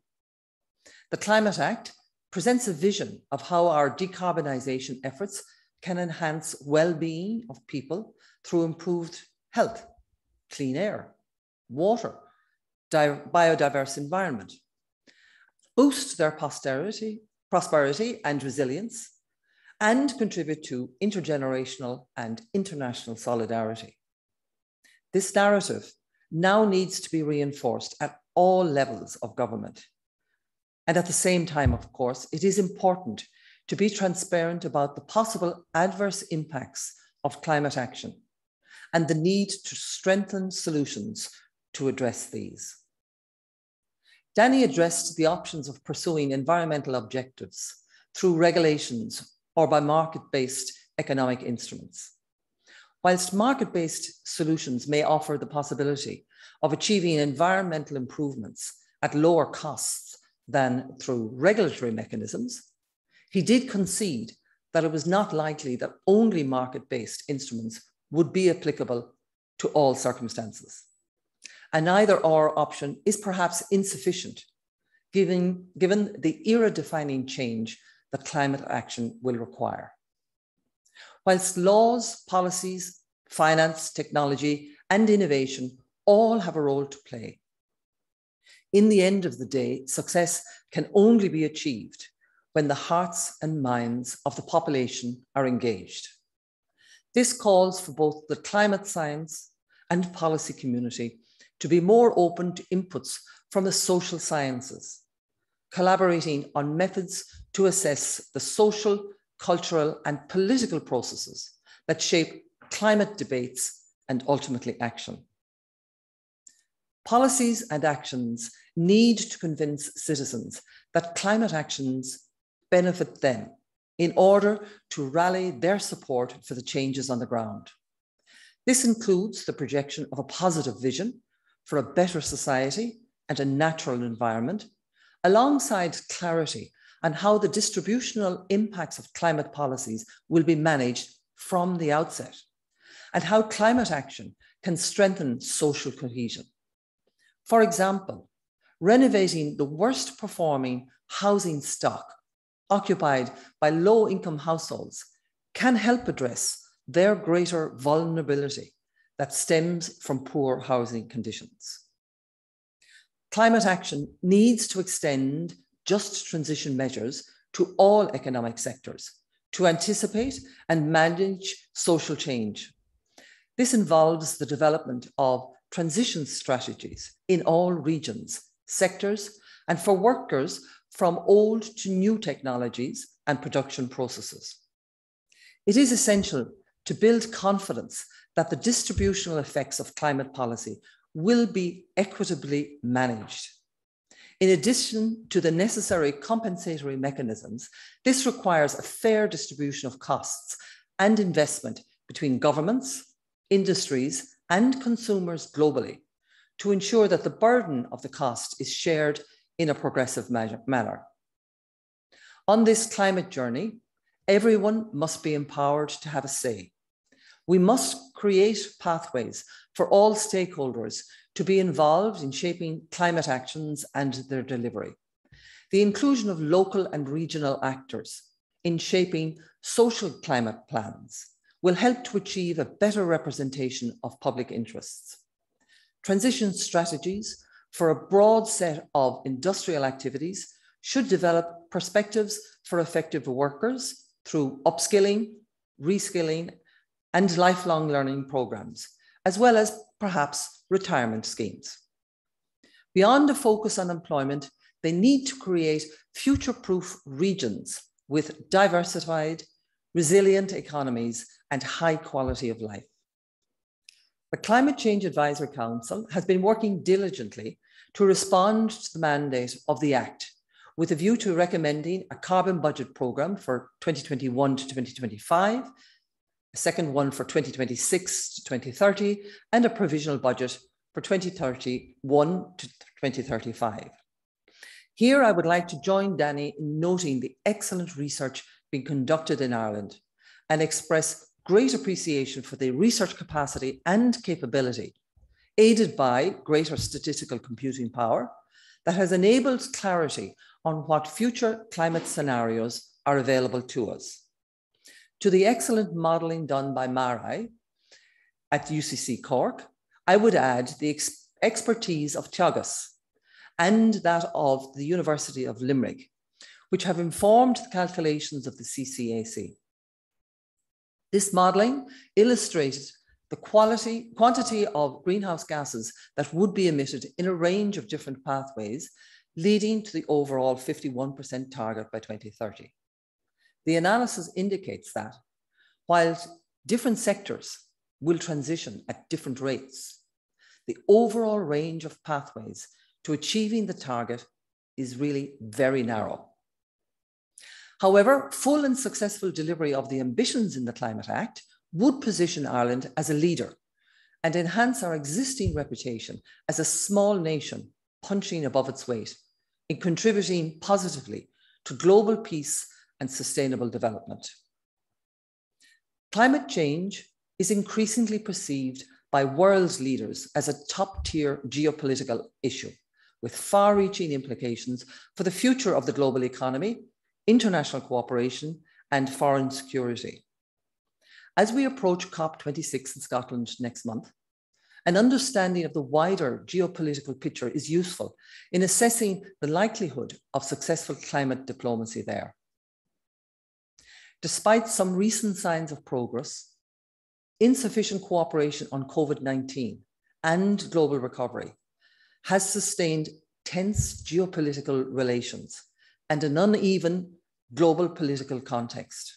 The Climate Act presents a vision of how our decarbonisation efforts can enhance well-being of people through improved health, clean air, water, biodiverse environment, boost their prosperity and resilience, and contribute to intergenerational and international solidarity. This narrative now needs to be reinforced at all levels of government. And at the same time, of course, it is important to be transparent about the possible adverse impacts of climate action and the need to strengthen solutions to address these. Danny addressed the options of pursuing environmental objectives through regulations or by market-based economic instruments. Whilst market-based solutions may offer the possibility of achieving environmental improvements at lower costs than through regulatory mechanisms, he did concede that it was not likely that only market-based instruments would be applicable to all circumstances. And either or option is perhaps insufficient, given the era-defining change that climate action will require. Whilst laws, policies, finance, technology, and innovation all have a role to play, in the end of the day, success can only be achieved when the hearts and minds of the population are engaged. This calls for both the climate science and policy community to be more open to inputs from the social sciences, collaborating on methods to assess the social, cultural, and political processes that shape climate debates and ultimately action. Policies and actions need to convince citizens that climate actions benefit them in order to rally their support for the changes on the ground. This includes the projection of a positive vision for a better society and a natural environment, alongside clarity on how the distributional impacts of climate policies will be managed from the outset, and how climate action can strengthen social cohesion. For example, renovating the worst performing housing stock occupied by low-income households can help address their greater vulnerability that stems from poor housing conditions. Climate action needs to extend just transition measures to all economic sectors to anticipate and manage social change. This involves the development of transition strategies in all regions, sectors, and for workers from old to new technologies and production processes. It is essential to build confidence that the distributional effects of climate policy will be equitably managed. In addition to the necessary compensatory mechanisms, this requires a fair distribution of costs and investment between governments, industries, and consumers globally to ensure that the burden of the cost is shared in a progressive manner. On this climate journey, everyone must be empowered to have a say. We must create pathways for all stakeholders to be involved in shaping climate actions and their delivery. The inclusion of local and regional actors in shaping social climate plans will help to achieve a better representation of public interests. Transition strategies for a broad set of industrial activities should develop perspectives for effective workers through upskilling, reskilling, and lifelong learning programs, as well as perhaps retirement schemes. Beyond a focus on employment, they need to create future-proof regions with diversified, resilient economies and high quality of life. The Climate Change Advisory Council has been working diligently to respond to the mandate of the Act, with a view to recommending a carbon budget programme for 2021 to 2025, a second one for 2026 to 2030, and a provisional budget for 2031 to 2035. Here, I would like to join Danny in noting the excellent research being conducted in Ireland and express great appreciation for the research capacity and capability, aided by greater statistical computing power, that has enabled clarity on what future climate scenarios are available to us. To the excellent modelling done by Marie at UCC Cork, I would add the expertise of Teagasc and that of the University of Limerick, which have informed the calculations of the CCAC. This modelling illustrated the quantity of greenhouse gases that would be emitted in a range of different pathways, leading to the overall 51% target by 2030. The analysis indicates that while different sectors will transition at different rates, the overall range of pathways to achieving the target is really very narrow. However, full and successful delivery of the ambitions in the Climate Act would position Ireland as a leader and enhance our existing reputation as a small nation punching above its weight in contributing positively to global peace and sustainable development. Climate change is increasingly perceived by world leaders as a top-tier geopolitical issue with far-reaching implications for the future of the global economy, international cooperation, and foreign security. As we approach COP26 in Scotland next month, an understanding of the wider geopolitical picture is useful in assessing the likelihood of successful climate diplomacy there. Despite some recent signs of progress, insufficient cooperation on COVID-19 and global recovery has sustained tense geopolitical relations and an uneven global political context.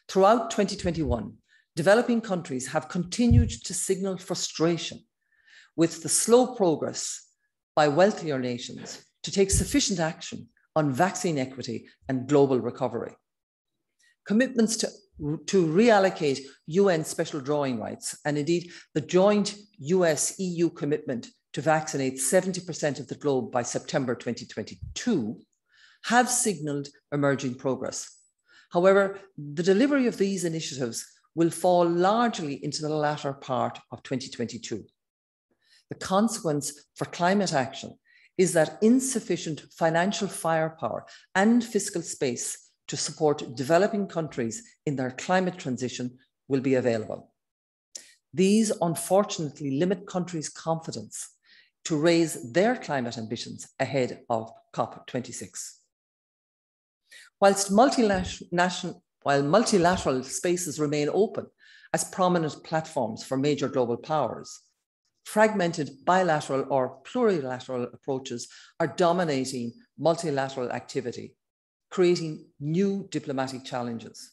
Throughout 2021, developing countries have continued to signal frustration with the slow progress by wealthier nations to take sufficient action on vaccine equity and global recovery. Commitments to reallocate UN special drawing rights, and indeed the joint US-EU commitment to vaccinate 70% of the globe by September 2022, have signaled emerging progress. However, the delivery of these initiatives will fall largely into the latter part of 2022. The consequence for climate action is that insufficient financial firepower and fiscal space to support developing countries in their climate transition will be available. These unfortunately limit countries' confidence to raise their climate ambitions ahead of COP26. While multilateral spaces remain open as prominent platforms for major global powers, fragmented bilateral or plurilateral approaches are dominating multilateral activity, creating new diplomatic challenges.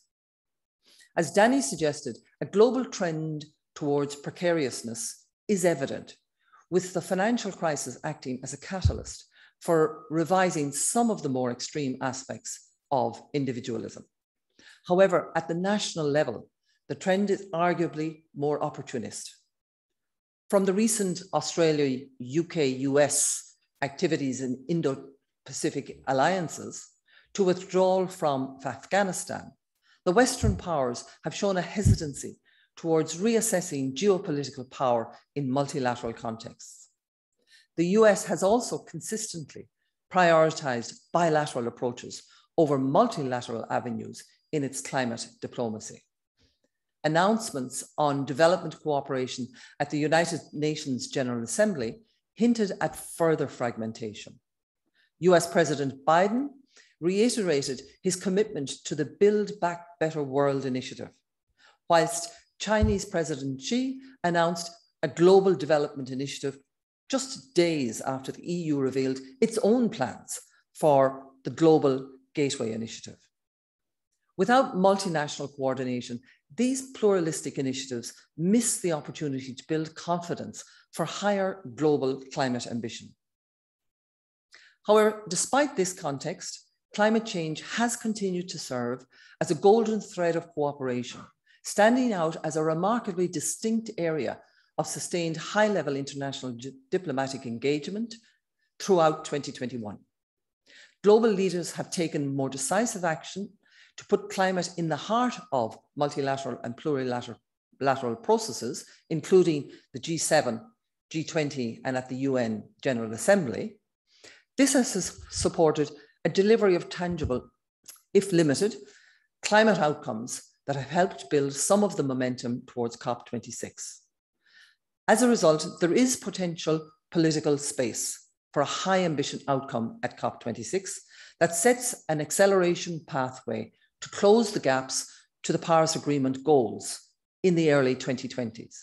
As Danny suggested, a global trend towards precariousness is evident, with the financial crisis acting as a catalyst for revising some of the more extreme aspects of individualism. However, at the national level, the trend is arguably more opportunist. From the recent Australia, UK, US activities in Indo-Pacific alliances to withdrawal from Afghanistan, the Western powers have shown a hesitancy towards reassessing geopolitical power in multilateral contexts. The US has also consistently prioritized bilateral approaches over multilateral avenues in its climate diplomacy. Announcements on development cooperation at the United Nations General Assembly hinted at further fragmentation. US President Biden reiterated his commitment to the Build Back Better World initiative, whilst Chinese President Xi announced a global development initiative just days after the EU revealed its own plans for the Global Gateway Initiative. Without multinational coordination, these pluralistic initiatives miss the opportunity to build confidence for higher global climate ambition. However, despite this context, climate change has continued to serve as a golden thread of cooperation, standing out as a remarkably distinct area of sustained high-level international diplomatic engagement throughout 2021. Global leaders have taken more decisive action to put climate in the heart of multilateral and plurilateral processes, including the G7, G20, and at the UN General Assembly. This has supported a delivery of tangible, if limited, climate outcomes that have helped build some of the momentum towards COP26. As a result, there is potential political space for a high ambition outcome at COP26 that sets an acceleration pathway to close the gaps to the Paris Agreement goals in the early 2020s,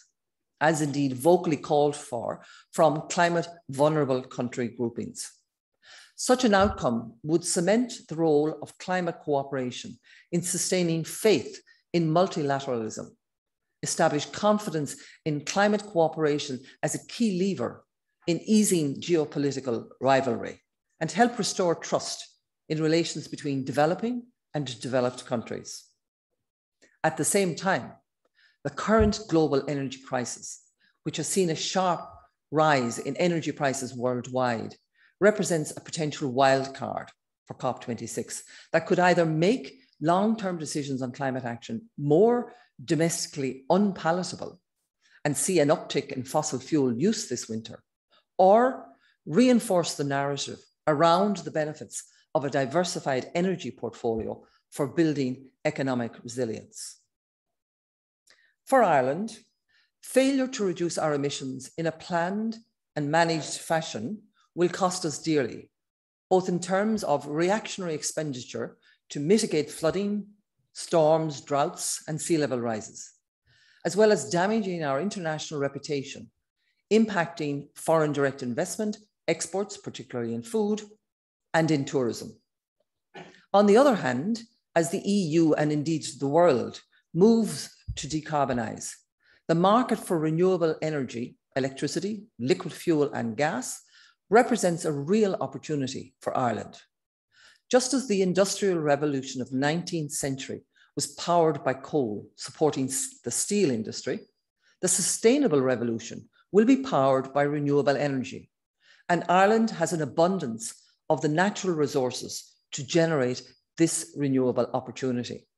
as indeed vocally called for from climate vulnerable country groupings. Such an outcome would cement the role of climate cooperation in sustaining faith in multilateralism, establish confidence in climate cooperation as a key lever in easing geopolitical rivalry, and help restore trust in relations between developing and developed countries. At the same time, the current global energy crisis, which has seen a sharp rise in energy prices worldwide, represents a potential wildcard for COP26 that could either make long-term decisions on climate action more domestically unpalatable and see an uptick in fossil fuel use this winter, or reinforce the narrative around the benefits of a diversified energy portfolio for building economic resilience. For Ireland, failure to reduce our emissions in a planned and managed fashion will cost us dearly, both in terms of reactionary expenditure to mitigate flooding, storms, droughts, and sea level rises, as well as damaging our international reputation, impacting foreign direct investment, exports, particularly in food, and in tourism. On the other hand, as the EU and indeed the world moves to decarbonize, the market for renewable energy, electricity, liquid fuel, and gas represents a real opportunity for Ireland. Just as the industrial revolution of the 19th century was powered by coal, supporting the steel industry, the sustainable revolution will be powered by renewable energy. And Ireland has an abundance of the natural resources to generate this renewable opportunity.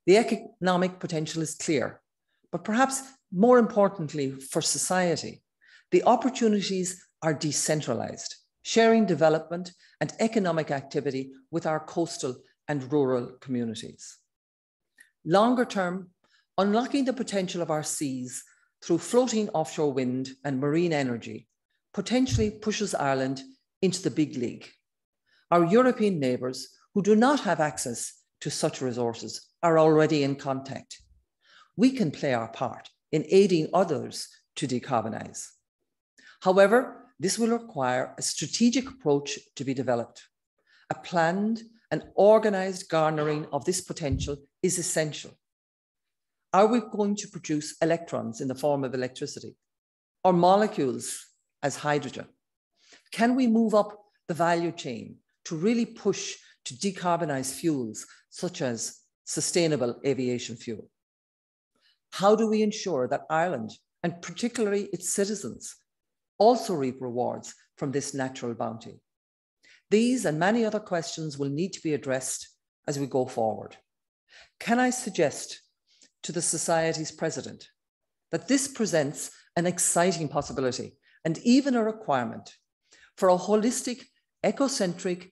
The economic potential is clear, but perhaps more importantly for society, the opportunities are decentralized, sharing development and economic activity with our coastal and rural communities. Longer term, unlocking the potential of our seas through floating offshore wind and marine energy potentially pushes Ireland into the big league. Our European neighbours who do not have access to such resources are already in contact. We can play our part in aiding others to decarbonise. However, this will require a strategic approach to be developed. A planned and organised garnering of this potential is essential. Are we going to produce electrons in the form of electricity or molecules as hydrogen? Can we move up the value chain to really push to decarbonise fuels such as sustainable aviation fuel? How do we ensure that Ireland, and particularly its citizens, also reap rewards from this natural bounty? These and many other questions will need to be addressed as we go forward. Can I suggest to the Society's president that this presents an exciting possibility and even a requirement for a holistic, ecocentric,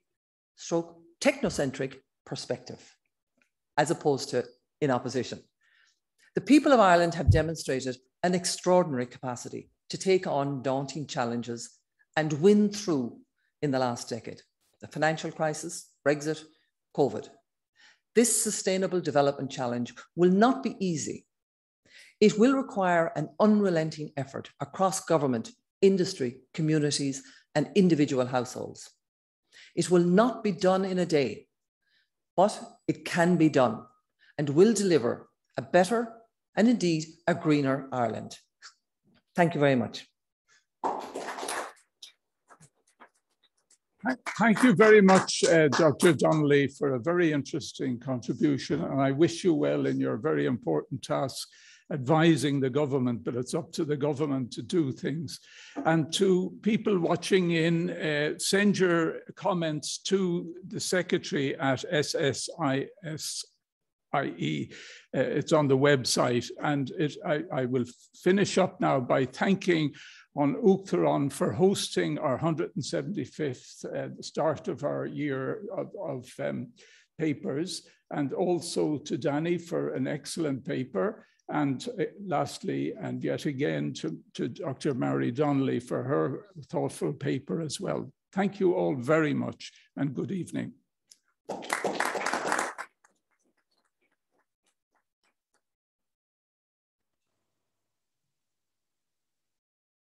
stroke technocentric perspective, as opposed to in opposition. The people of Ireland have demonstrated an extraordinary capacity to take on daunting challenges and win through in the last decade: the financial crisis, Brexit, COVID. This sustainable development challenge will not be easy. It will require an unrelenting effort across government, industry, communities, and individual households. It will not be done in a day, but it can be done and will deliver a better and indeed a greener Ireland. Thank you very much. Thank you very much, Dr. Donnelly, for a very interesting contribution, and I wish you well in your very important task advising the government, but it's up to the government to do things. And to people watching in, send your comments to the Secretary at SSISI. It's on the website, and I will finish up now by thanking An Uachatarain for hosting our 175th start of our year of papers, and also to Danny for an excellent paper, and lastly, and yet again, to Dr. Marie Donnelly for her thoughtful paper as well. Thank you all very much, and good evening.